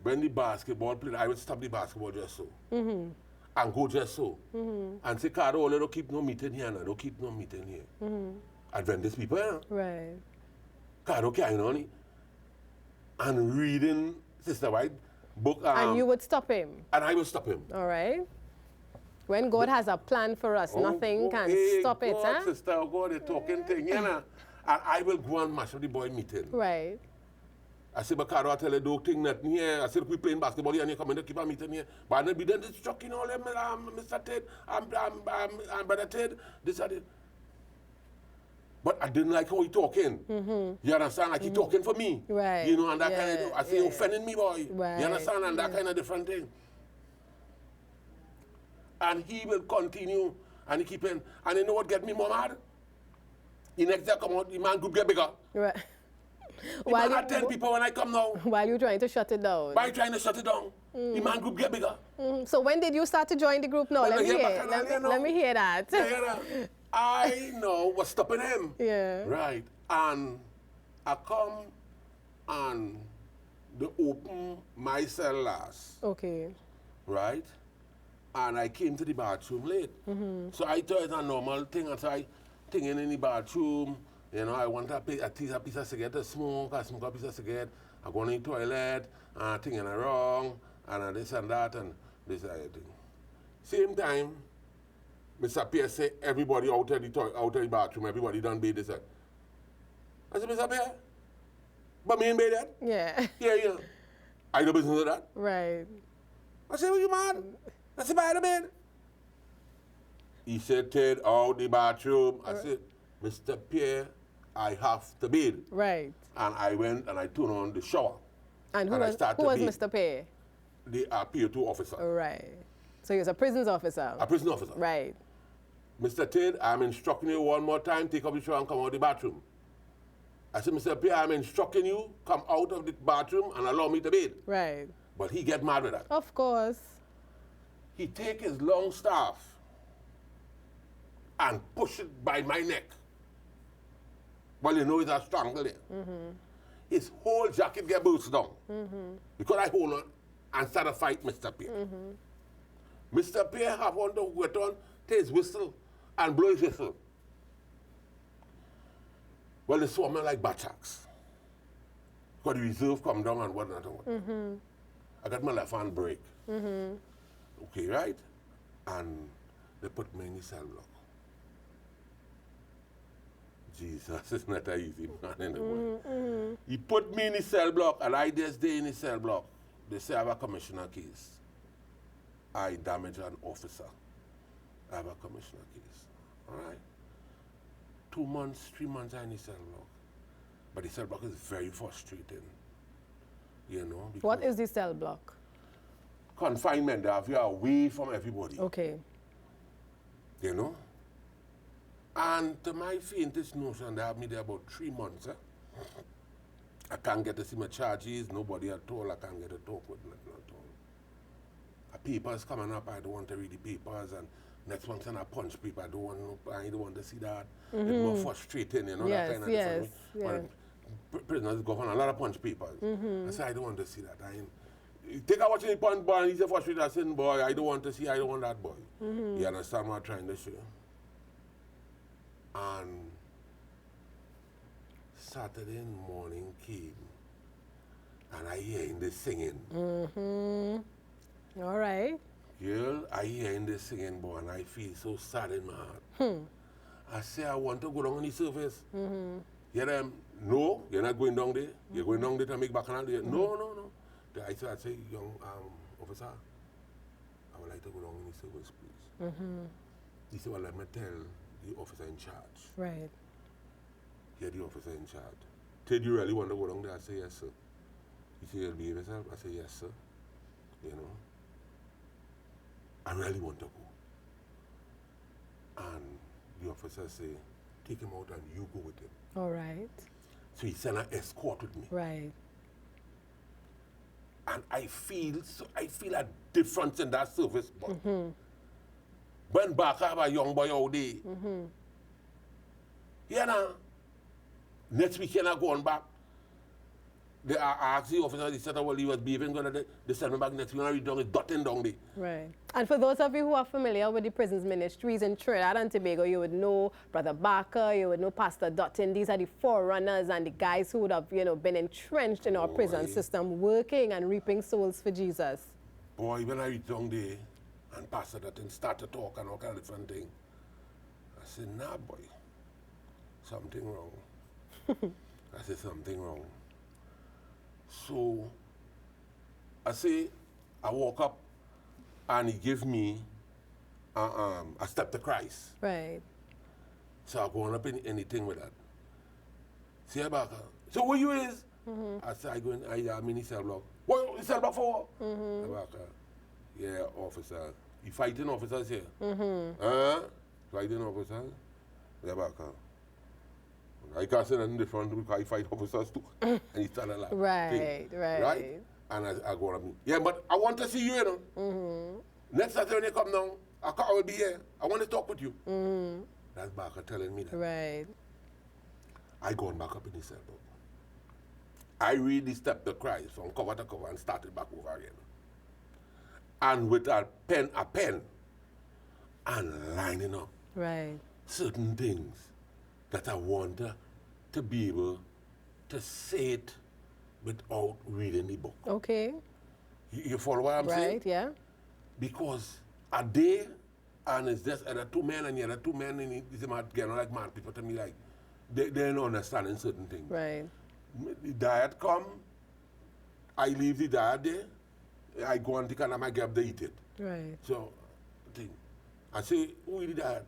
when the basketball played, I would stop the basketball just so. And go just so. And say, Cardo, don't keep no meeting here now. Don't keep no meeting here. Adventist people, you know. Right. Cardo carrying on it. And reading Sister White book. And you would stop him. And I will stop him. All right. When God has a plan for us, nothing can stop it, God, huh? Sister, oh God, the talking thing, you know. And I will go and mash up the boy meeting. Right. I said, but Cardo, I tell you, don't think nothing here. I said, we playing basketball here and you come in to keep a meeting here. But I be done destructing all them, Mr. Ted, I'm Brother Ted, this and that. But I didn't like how he talking. You understand? Like he talking for me. Right. You know, and that kind of, I say, offending me, boy. Right. You understand? And that kind of different thing. And he will continue, and he keep in. And you know what get me more mad? The next day I come out, the man group get bigger. Right. The man had 10 people when I come now. While you're trying to shut it down. Why you trying to shut it down? The man group get bigger. So when did you start to join the group now? Well, Let me here hear. back and earlier now. Let me hear that. Yeah. I know what's stopping him. Yeah. Right. And I come and they open my cell last. Okay. Right? And I came to the bathroom late. So I thought it's a normal thing. And so I thinking in the bathroom, you know, I want a piece of cigarette to smoke. I smoke a piece of cigarette. I go in the toilet, and thinking wrong, and this and that, and this and that thing. Same time, Mr. Pierre say, everybody out of the bathroom, everybody done bathe this. I said, Mr. Pierre, but me ain't bathe that? Yeah. Yeah. I do business with that. Right. I said, well, you mad? I said, by the bed. He said, Ted, out the bathroom. I said, Mr. Pierre, I have to bathe. Right. And I went and I turned on the shower. And who And I was started to bathe. Mr. Pay? The Pt1 officer. Right. So he was a prisons officer. A prison officer. Right. Mr. Ted, I'm instructing you one more time, take up the shower and come out of the bathroom. I said, Mr. Pierre, I'm instructing you, come out of the bathroom and allow me to bathe. Right. But he get mad with that. Of course. He take his long staff and push it by my neck. Well, you know it's a strangle there. His whole jacket get burst down. Because I hold on and start a fight, Mr. Pierre. Mr. Pierre have on the wet on, take his whistle and blow his whistle. Well, they swarm like batchaks. Because the reserve come down and whatnot and what. I got my left hand break. Okay, right? And they put me in the cell block. Jesus, it's not an easy man in the world. He put me in the cell block, and I just stay in the cell block. They say I have a commissioner case. I damaged an officer. I have a commissioner case. All right? 2 months, 3 months I'm in the cell block. But the cell block is very frustrating. You know? What because is the cell block? confinement? They have you away from everybody. Okay. You know? And to my faintest notion, they have me there about 3 months. I can't get to see my charges, nobody at all. I can't get to talk with nothing at all. The papers coming up, I don't want to read the papers, and next one time I punch people, I don't want to see that. It's more frustrating, you know, that kind of thing. When prisoners go on a lot of punch papers. I say, I don't want to see that. Take a watching the punch boy, and he's a frustrated, I say, boy, I don't want to see, I don't want that boy. You understand what I'm trying to say? And Saturday morning came, and I hearing this singing. All right. Girl, I hearing this singing, boy, and I feel so sad in my heart. I say, I want to go down on the surface. Yeah, no, you're not going down there. You're going down there to make bacchanal there. No. I say, young officer, I would like to go down on the surface, please. He said, well, let me tell the officer in charge. Right. You're the officer in charge. Did you really want to go down there? I say, yes, sir. He said, you'll behave yourself? I say, yes, sir. You know, I really want to go. And the officer say, take him out and you go with him. All right. So he sent an escort with me. Right. And I feel a difference in that service. When back I have a young boy all day, you know, next weekend I go on back. They asked the officer, they said, well, he was behaving, they send me back next week, and I read down, it's dotting down there. Right. And for those of you who are familiar with the prisons ministries in Trinidad and Tobago, you would know Brother Barker, you would know Pastor Dutton. These are the forerunners and the guys who would have, you know, been entrenched in our prison system, working and reaping souls for Jesus. Boy, when I read down there, and Pastor Dutton start to talk and all kind of different things, I said, nah, boy, something wrong. I said, something wrong. So, I say, I woke up and he gave me a step to Christ. Right. So I go on up in anything with that. See about her. So where you is? I said, I go in, I'm in the cell block. What is cell block for? About her. Yeah, officer. You fighting officers here? Fighting officers? Yeah, about her. I can't say nothing different because I fight officers too. And he started like, right. Right? And I go on, yeah, but I want to see you, you know. Next Saturday when you come down, I will be here. I want to talk with you. That's Barker telling me that. Right. I gone back up in the cell book. I really stepped the Christ from cover to cover and started back over again. And with a pen, and lining up certain things that I want to be able to say it without reading the book. Okay. You follow what I'm saying? Right, yeah. Because a day, and it's just other two men, and the other two men, and it's getting like mad people to me, like, they don't understand certain things. Right. The diet come, I leave the diet there, I go and take and I get up to eat it. Right. So, I say, who eat the diet?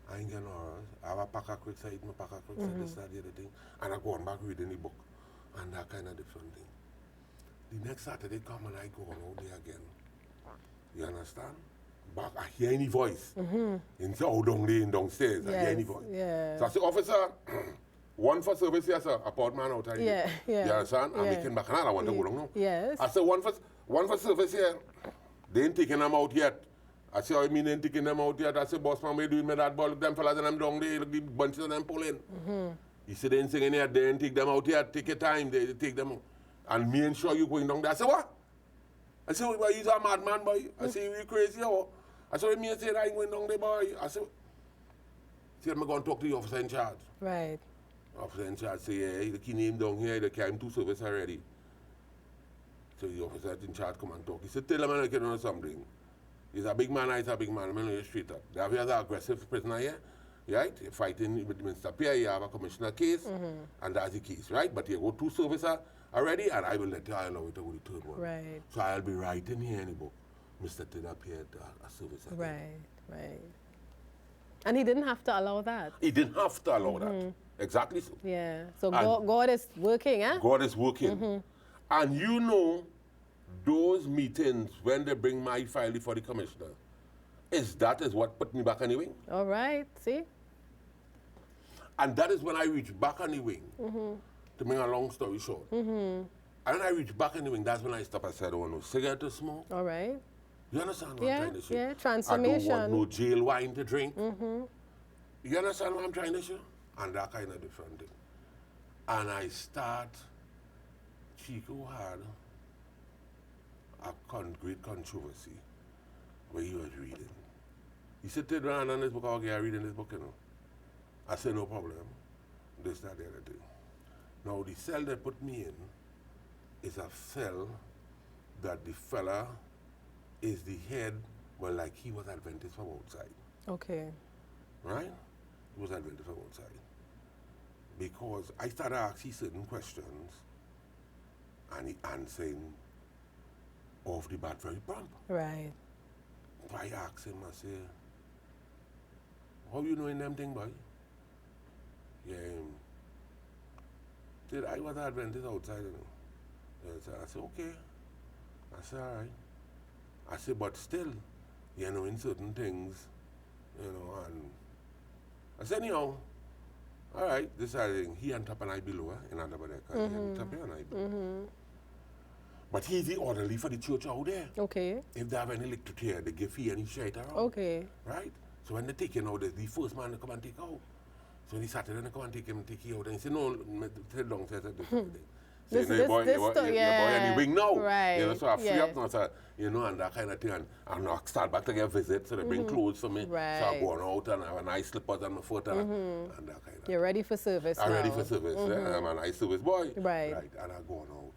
I ain't getting no rush. I have a pack of cricks, I eat my pack of cricks, this, that, the other thing. And I go on back reading the book. And that kind of different thing. The next Saturday come and I go on all day again. You understand? Back, I hear any voice. In down there, downstairs, I hear any voice. Yeah. So I say, officer, one for service here, sir. I poured man out. Yeah. You understand? I'm making back another one to go down now. Yes. I said, one for service here. They ain't taking them out yet. I say, I mean, they ain't taking them out yet. I said, boss man, we doing me that ball. Them fellas and them down there, the bunches of them pulling. He said, they ain't singing yet. They ain't take them out yet. Take your time. They take them out. And me and sure you going down there. I said, what? I said, well, he's a madman, boy. I said, you crazy, or? I said, me and say, I ain't going down there, boy. I said, I'm going to talk to the officer in charge. Right. Officer in charge say, yeah, the key name down here, they came to service already. So the officer in charge come and talk. He said, tell him I can know something. He's a big man, he's a big man. I'm going to straight up. They have an aggressive prisoner here, right? You're fighting with Mr. Pierre, you have a commissioner case, and that's the case, right? But you go to service already, and I will let you allow it to go to the third one. Right. So I'll be writing here in the book, Mr. Ted appeared at service again. Right. And he didn't have to allow that. He didn't have to allow that. Exactly so. Yeah. So God is working, eh? God is working. And you know, those meetings, when they bring my file for the commissioner, that is what put me back on the wing. All right. See? And that is when I reached back on the wing. To make a long story short. And when I reached back on the wing, that's when I stopped and said, oh, no cigarette to smoke. All right. You understand what I'm trying to say? Yeah, transformation. I don't want no jail wine to drink. You understand what I'm trying to say? And that kind of different thing. And I start, Chico had a great controversy where he was reading. He said, Ted Rand on this book, okay, I'm reading this book, you know. I said, no problem. This, that, the other thing. Now, the cell they put me in is a cell that the fella is the head, well, like he was Adventist from outside. Okay. Right? He was Adventist from outside. Because I started asking certain questions, and he answering off the bat very prompt. Right. I asked him, I say, how you knowing them thing, boy? Yeah, said, I was Adventist outside, you know. I said, okay. I said, all right. I said, but still, you know, in certain things, you know, and I said, anyhow, all right, this is the thing. He on top and I below, in under there, he on top and I below. But he's the orderly for the church out there. Okay. If they have any electric here, they give fee any shit around. Okay. Right? So when they take him out, the first man to come and take out. So he Saturday they come and take him out. And he said, no, sit down, said this. Your boy, and he wing now. Right. You know, so I free up now, so, you know, and that kind of thing. And I start back to get a visit, so they bring clothes for me. Right. So I go on out and I have a nice slippers on my foot and that kind of You're ready for service I'm now. ready for service. Yeah, I'm a nice service boy. Right. And I go on out.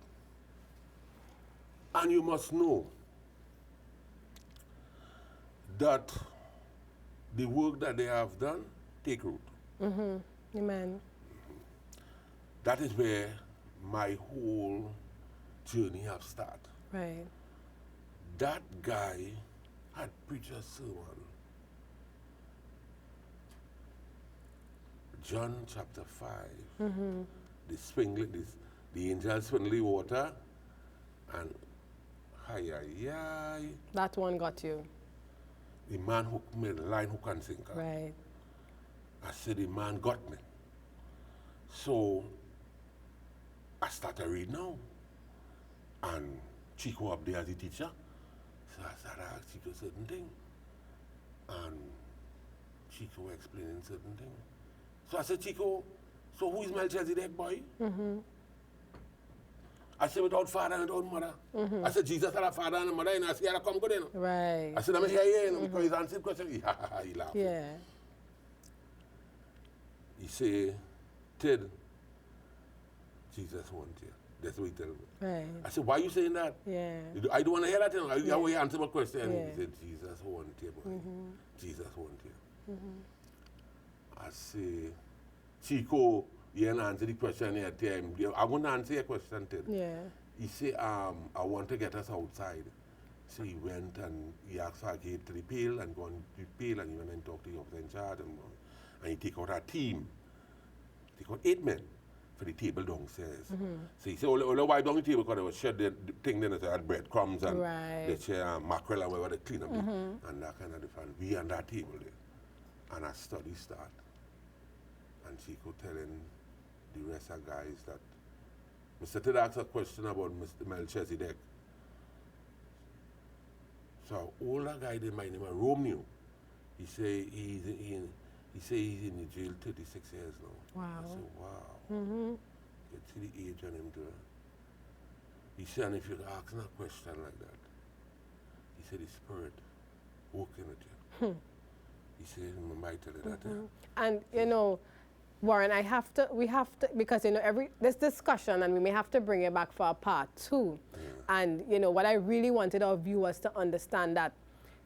And you must know that the work that they have done take root. Amen. That is where my whole journey have started. Right. That guy had preached a sermon. John chapter 5. The angel spindly water and That one got you. the man who made line hook and sinker. Right. I said the man got me. So I started reading now. And Chico up there as a teacher. So I started asking Chico certain things. And Chico explaining certain things. So I said, Chico, so who is Melchizedek, boy? I said, without father and without mother. I said, Jesus had a father and a mother, and I said, I come good, you know. Right. I said, I'm here, you know, because he's answered the question. He laughed. Yeah. He said, Ted, Jesus wants you. That's what he told me. Right. I said, why are you saying that? Yeah. I don't want to hear that, you know. I want to answer my question. He said, Jesus wants you, boy. Jesus wants you. I said, Chico, you didn't answer the question here, Tim. I'm going to answer your question, Ted. Yeah. He said, I want to get us outside. So he went and he asked for a gate to the pale and go on the pale and he went and talked to the officer in charge and he take out a team. Take out 8 men for the table downstairs. So he said, oh, why down the table? Because they were shed the thing then, they had breadcrumbs and they share mackerel and whatever they clean up and that kind of different. We on that table there. And a study start. And Chico telling the rest of guys that Mr. Ted asked a question about Mr. Melchizedek. So older guy they might name Romeo. He say he's in the jail 36 years now. Wow. I said, wow. You see the age on him too. He said, and if you ask him a question like that, he said the spirit working with you. He said, I might tell you that. And you know, Warren, we have to, because you know, this discussion, and we may have to bring it back for a part 2. And you know, what I really wanted our viewers to understand that,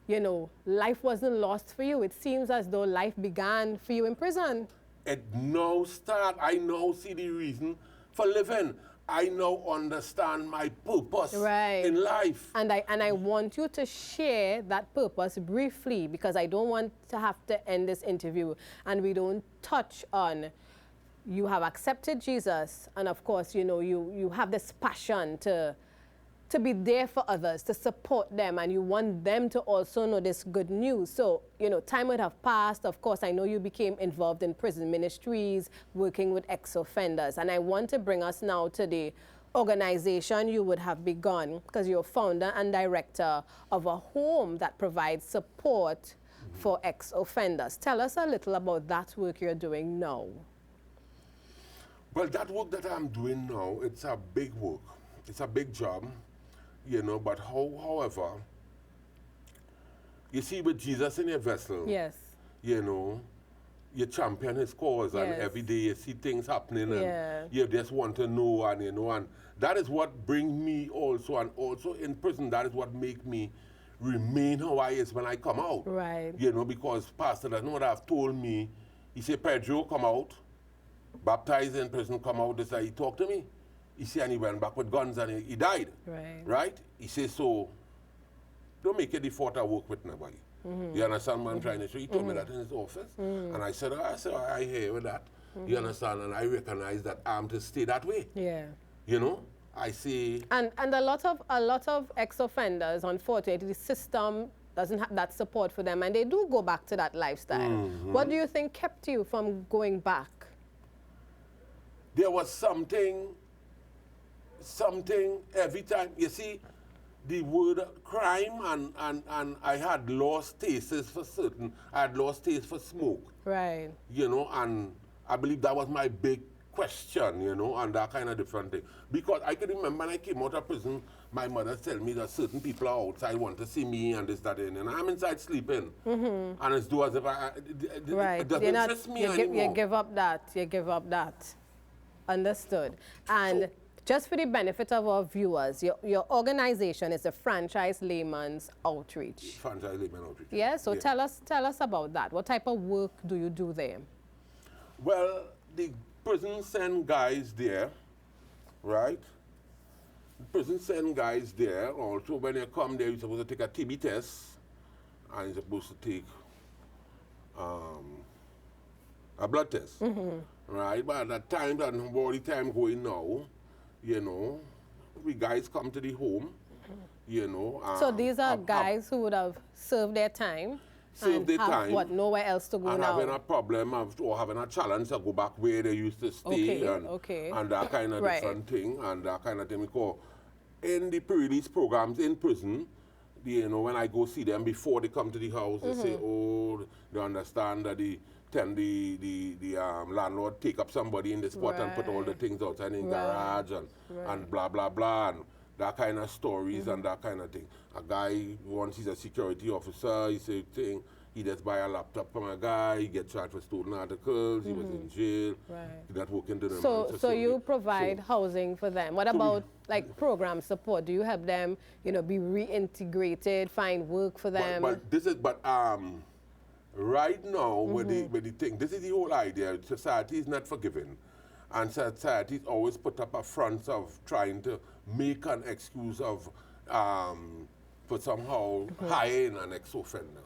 you know, life wasn't lost for you. It seems as though life began for you in prison. It now start. I now see the reason for living. I now understand my purpose in life. And I want you to share that purpose briefly, because I don't want to have to end this interview and we don't touch on, you have accepted Jesus, and of course, you know, you have this passion to be there for others, to support them, and you want them to also know this good news. So, you know, time would have passed. Of course, I know you became involved in prison ministries, working with ex-offenders. And I want to bring us now to the organization you would have begun, because you're founder and director of a home that provides support for ex-offenders. Tell us a little about that work you're doing now. Well, that work that I'm doing now, it's a big work. It's a big job. You know, but however, you see with Jesus in your vessel, you know, you champion his cause, and every day you see things happening, and you just want to know, and you know, and that is what brings me also, and also in prison, that is what make me remain how I is when I come out. Right. You know, because Pastor doesn't know what have told me. He said, Pedro, come out, baptize in prison, come out. This he talked to me. He said, and he went back with guns and he died. Right. Right? He says, so don't make it the fault I work with nobody. You understand what I'm trying to say? He told me that in his office. And I said, I hear with that. You understand? And I recognize that I'm to stay that way. Yeah. You know? I say... And a lot of ex-offenders, unfortunately, the system doesn't have that support for them, and they do go back to that lifestyle. What do you think kept you from going back? There was something every time. You see, the word crime and I had lost tastes for certain. I had lost taste for smoke. Right. You know, and I believe that was my big question, you know, and that kind of different thing. Because I can remember when I came out of prison, my mother tell me that certain people are outside want to see me and this, that, and I'm inside sleeping. And it's do as if it doesn't interest me anymore. You give up that. You give up that. Understood. And just for the benefit of our viewers, your organization is the Franchise Layman's Outreach. Franchise Layman Outreach. Yeah, so tell us about that. What type of work do you do there? Well, the prison send guys there, right? The prison send guys there. Also, when you come there, you're supposed to take a TB test, and you're supposed to take a blood test, right? But at that time, and all the time going now, you know, we guys come to the home, you know. So these are guys who would have served their time. Served their time. What, nowhere else to go and now? Having a problem or having a challenge to go back where they used to stay and that kind of different thing and that kind of thing. Because in the pre-release programs in prison, you know, when I go see them before they come to the house, they say, oh, they understand that the landlord take up somebody in the spot and put all the things outside in the garage and blah, blah, blah. And that kind of stories and that kind of thing. A guy, once he's a security officer, he say thing, he just buy a laptop from a guy, he get charged for stolen articles, he was in jail, he not working to them. So you provide housing for them. What about like program support? Do you help them, you know, be reintegrated, find work for them? Right now, with the thing, this is the whole idea. Society is not forgiving. And society always put up a front of trying to make an excuse of for somehow hiring an ex-offender.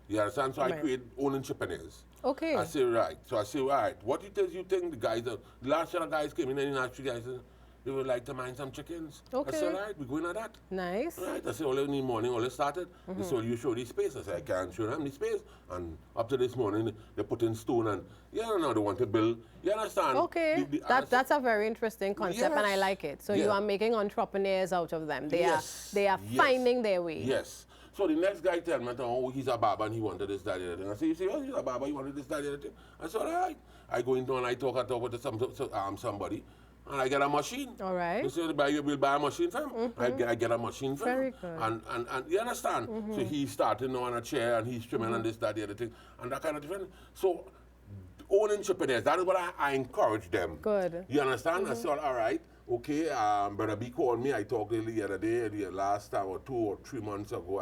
You understand? So I create own entrepreneurs. Okay. I say, right. So I say, right, what you think the guys, the last year the guys came in and actually guys said, they would like to mine some chickens. Okay. I said, all right, we're going at that. Nice. Right. I said, all in the morning, all it started. They said, you show the space. I said, I can't show them the space. And up to this morning, they put in stone and, now they want to build. You understand? Okay. That's a very interesting concept and I like it. So you are making entrepreneurs out of them. They are finding their way. Yes. So the next guy tell me, oh, he's a barber and he wanted this, that, the other thing. I say, you see, he's a barber, he wanted this, that, the other thing. I said, all right. I go into and I talk with somebody. And I get a machine. All right. You say, we'll buy a machine for him. I get a machine for him. Very good. And you understand? So he's starting now on a chair and he's trimming and this, that, the other thing. And that kind of thing. So own entrepreneurs, that is what I encourage them. Good. You understand? I said, all right, okay, Brother B called me. I talked the other day, the last time or 2 or 3 months ago.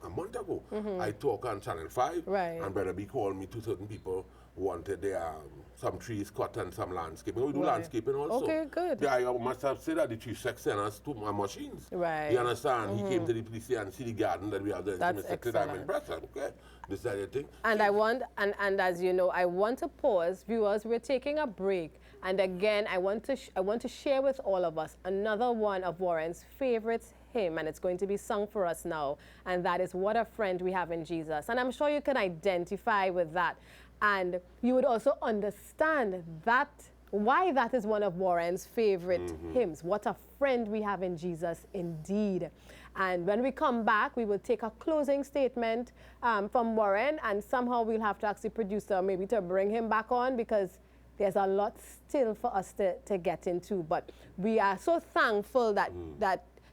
A month ago, I talked on Channel 5. Right. And Brother B called me to certain people wanted their some trees cut and some landscaping. We do landscaping also. Okay, good. Yeah, I must have said that the chief sec sent us 2 machines. Right. You understand? He came to the police and see the garden that we have there. That's excellent. I'm impressed. Okay, this is the thing. And I want, and as you know, I want to pause, viewers. We're taking a break, and again, I want to share with all of us another one of Warren's favorites hymn, and it's going to be sung for us now, and that is "What a Friend We Have in Jesus." And I'm sure you can identify with that. And you would also understand that why that is one of Warren's favorite hymns. What a friend we have in Jesus, indeed. And when we come back, we will take a closing statement from Warren, and somehow we'll have to ask the producer maybe to bring him back on because there's a lot still for us to get into. But we are so thankful that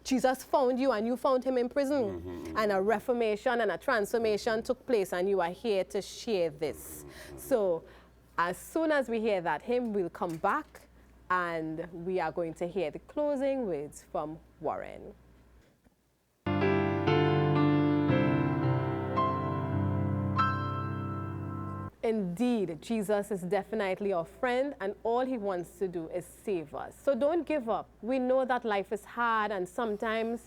Jesus found you and you found him in prison, and a reformation and a transformation took place, and you are here to share this. So as soon as we hear that hymn, we'll come back and we are going to hear the closing words from Warren. Indeed, Jesus is definitely our friend, and all he wants to do is save us. So don't give up. We know that life is hard, and sometimes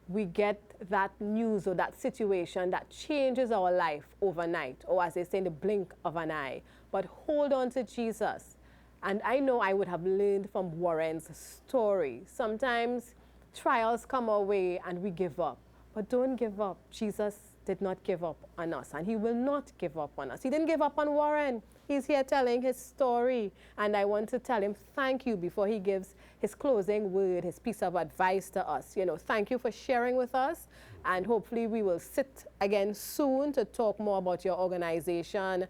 we get that news or that situation that changes our life overnight, or as they say, in the blink of an eye. But hold on to Jesus. And I know I would have learned from Warren's story. Sometimes trials come our way and we give up. But don't give up. Jesus did not give up on us, and he will not give up on us. He didn't give up on Warren. He's here telling his story, and I want to tell him thank you before he gives his closing word, his piece of advice to us. You know, thank you for sharing with us, and hopefully we will sit again soon to talk more about your organization,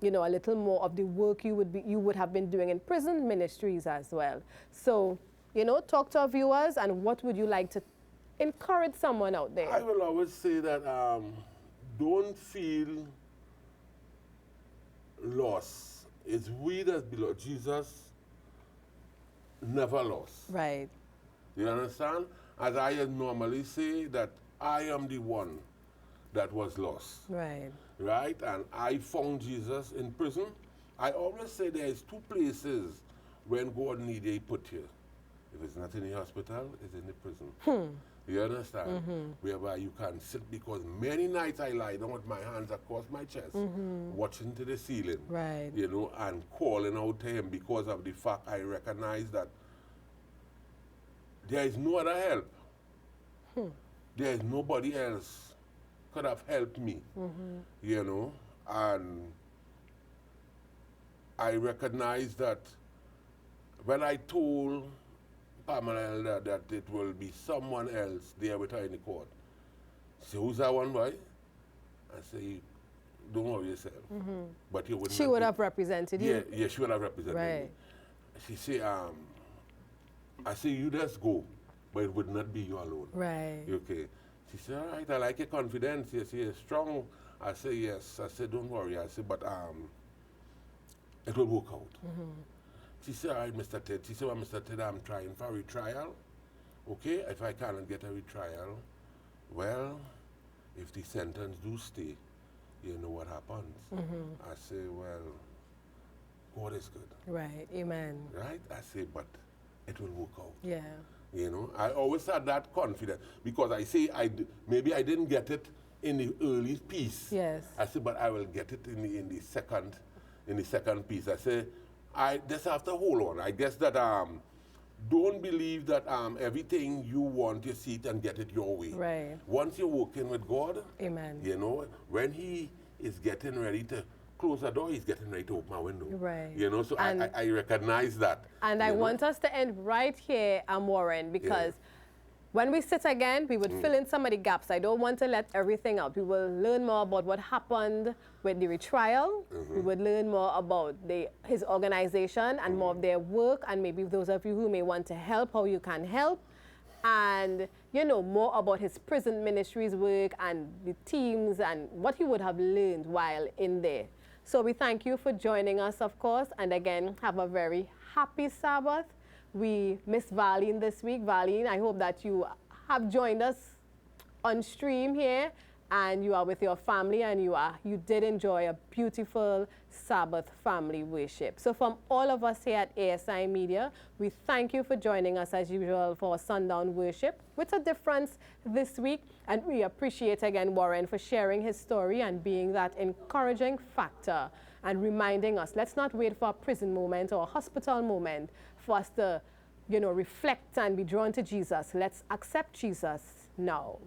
you know, a little more of the work you would have been doing in prison ministries as well. So, you know, talk to our viewers, and what would you like to encourage someone out there? I will always say that don't feel lost. It's we that belong. Jesus never lost. Right. You understand? As I normally say, that I am the one that was lost. Right. Right? And I found Jesus in prison. I always say there is two places when God needs you, put you. If it's not in the hospital, it's in the prison. You understand? Whereby you can sit, because many nights I lie down with my hands across my chest, watching to the ceiling, Right. you know, and calling out to him because of the fact I recognize that there is no other help. There is nobody else could have helped me, you know, and I recognize that when I told Pamela that it will be someone else there with her in the court. She said, who's that one boy? I say, don't worry yourself. But you wouldn't. She would have represented you? Yeah, she would have represented Right. me. She said, I say, you just go, but it would not be you alone. Right. Okay. She said, all right, I like your confidence. Yes, you're strong. I say, yes. I said, don't worry. I said, but it will work out. She said, all right, Mr. Ted. She said, well, Mr. Ted, I'm trying for a retrial. Okay, if I cannot get a retrial, well, if the sentence do stay, you know what happens. I say, well, God is good. Right. Amen. Right? I say, but it will work out. Yeah. You know, I always had that confidence, because I say, maybe I didn't get it in the early piece. Yes. I say, but I will get it in the second piece. I say, I just have to hold on. I guess that don't believe that everything you want, you see it and get it your way. Right. Once you're working with God, Amen. you know, when he is getting ready to close the door, he's getting ready to open my window. Right. You know, so I recognize that. And I want us to end right here, Warren, because when we sit again, we would fill in some of the gaps. I don't want to let everything out. We will learn more about what happened with the retrial. We would learn more about his organization and more of their work, and maybe those of you who may want to help, how you can help. And, you know, more about his prison ministries work and the teams and what he would have learned while in there. So we thank you for joining us, of course, and again, have a very happy Sabbath. We miss Valine this week. Valine, I hope that you have joined us on stream here and you are with your family and you did enjoy a beautiful Sabbath family worship. So from all of us here at ASI Media, we thank you for joining us as usual for sundown worship with a difference this week. And we appreciate again Warren for sharing his story and being that encouraging factor and reminding us, let's not wait for a prison moment or a hospital moment for us to, you know, reflect and be drawn to Jesus. Let's accept Jesus now.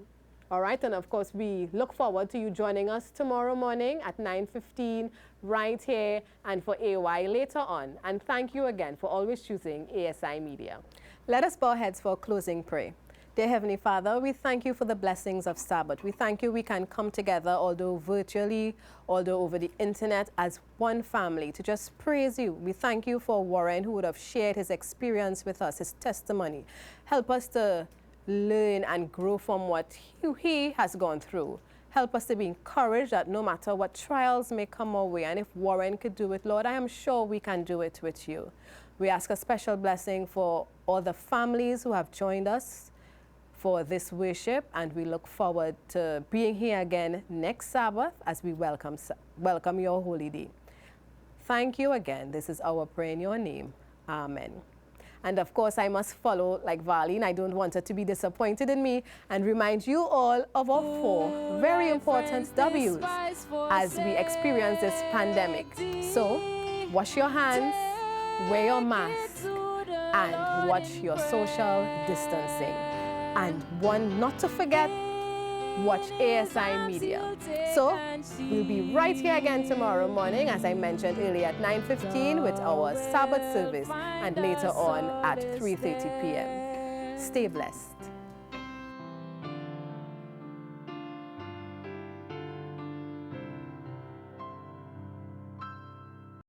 All right, and of course, we look forward to you joining us tomorrow morning at 9:15 right here and for AY later on. And thank you again for always choosing ASI Media. Let us bow our heads for a closing prayer. Dear Heavenly Father, we thank you for the blessings of Sabbath. We thank you we can come together, although virtually, although over the internet, as one family to just praise you. We thank you for Warren, who would have shared his experience with us, his testimony. Help us to learn and grow from what he has gone through. Help us to be encouraged that no matter what trials may come our way, and if Warren could do it, Lord, I am sure we can do it with you. We ask a special blessing for all the families who have joined us, for this worship, and we look forward to being here again next Sabbath as we welcome your holy day. Thank you again. This is our prayer in your name. Amen. And of course, I must follow like Varlene. I don't want her to be disappointed in me, and remind you all of our 4 very important W's as we experience this pandemic. So, wash your hands, wear your mask, and watch your social distancing. And one not to forget, watch ASI Media. So, we'll be right here again tomorrow morning, as I mentioned earlier, at 9:15 with our Sabbath service, and later on at 3:30 p.m. Stay blessed.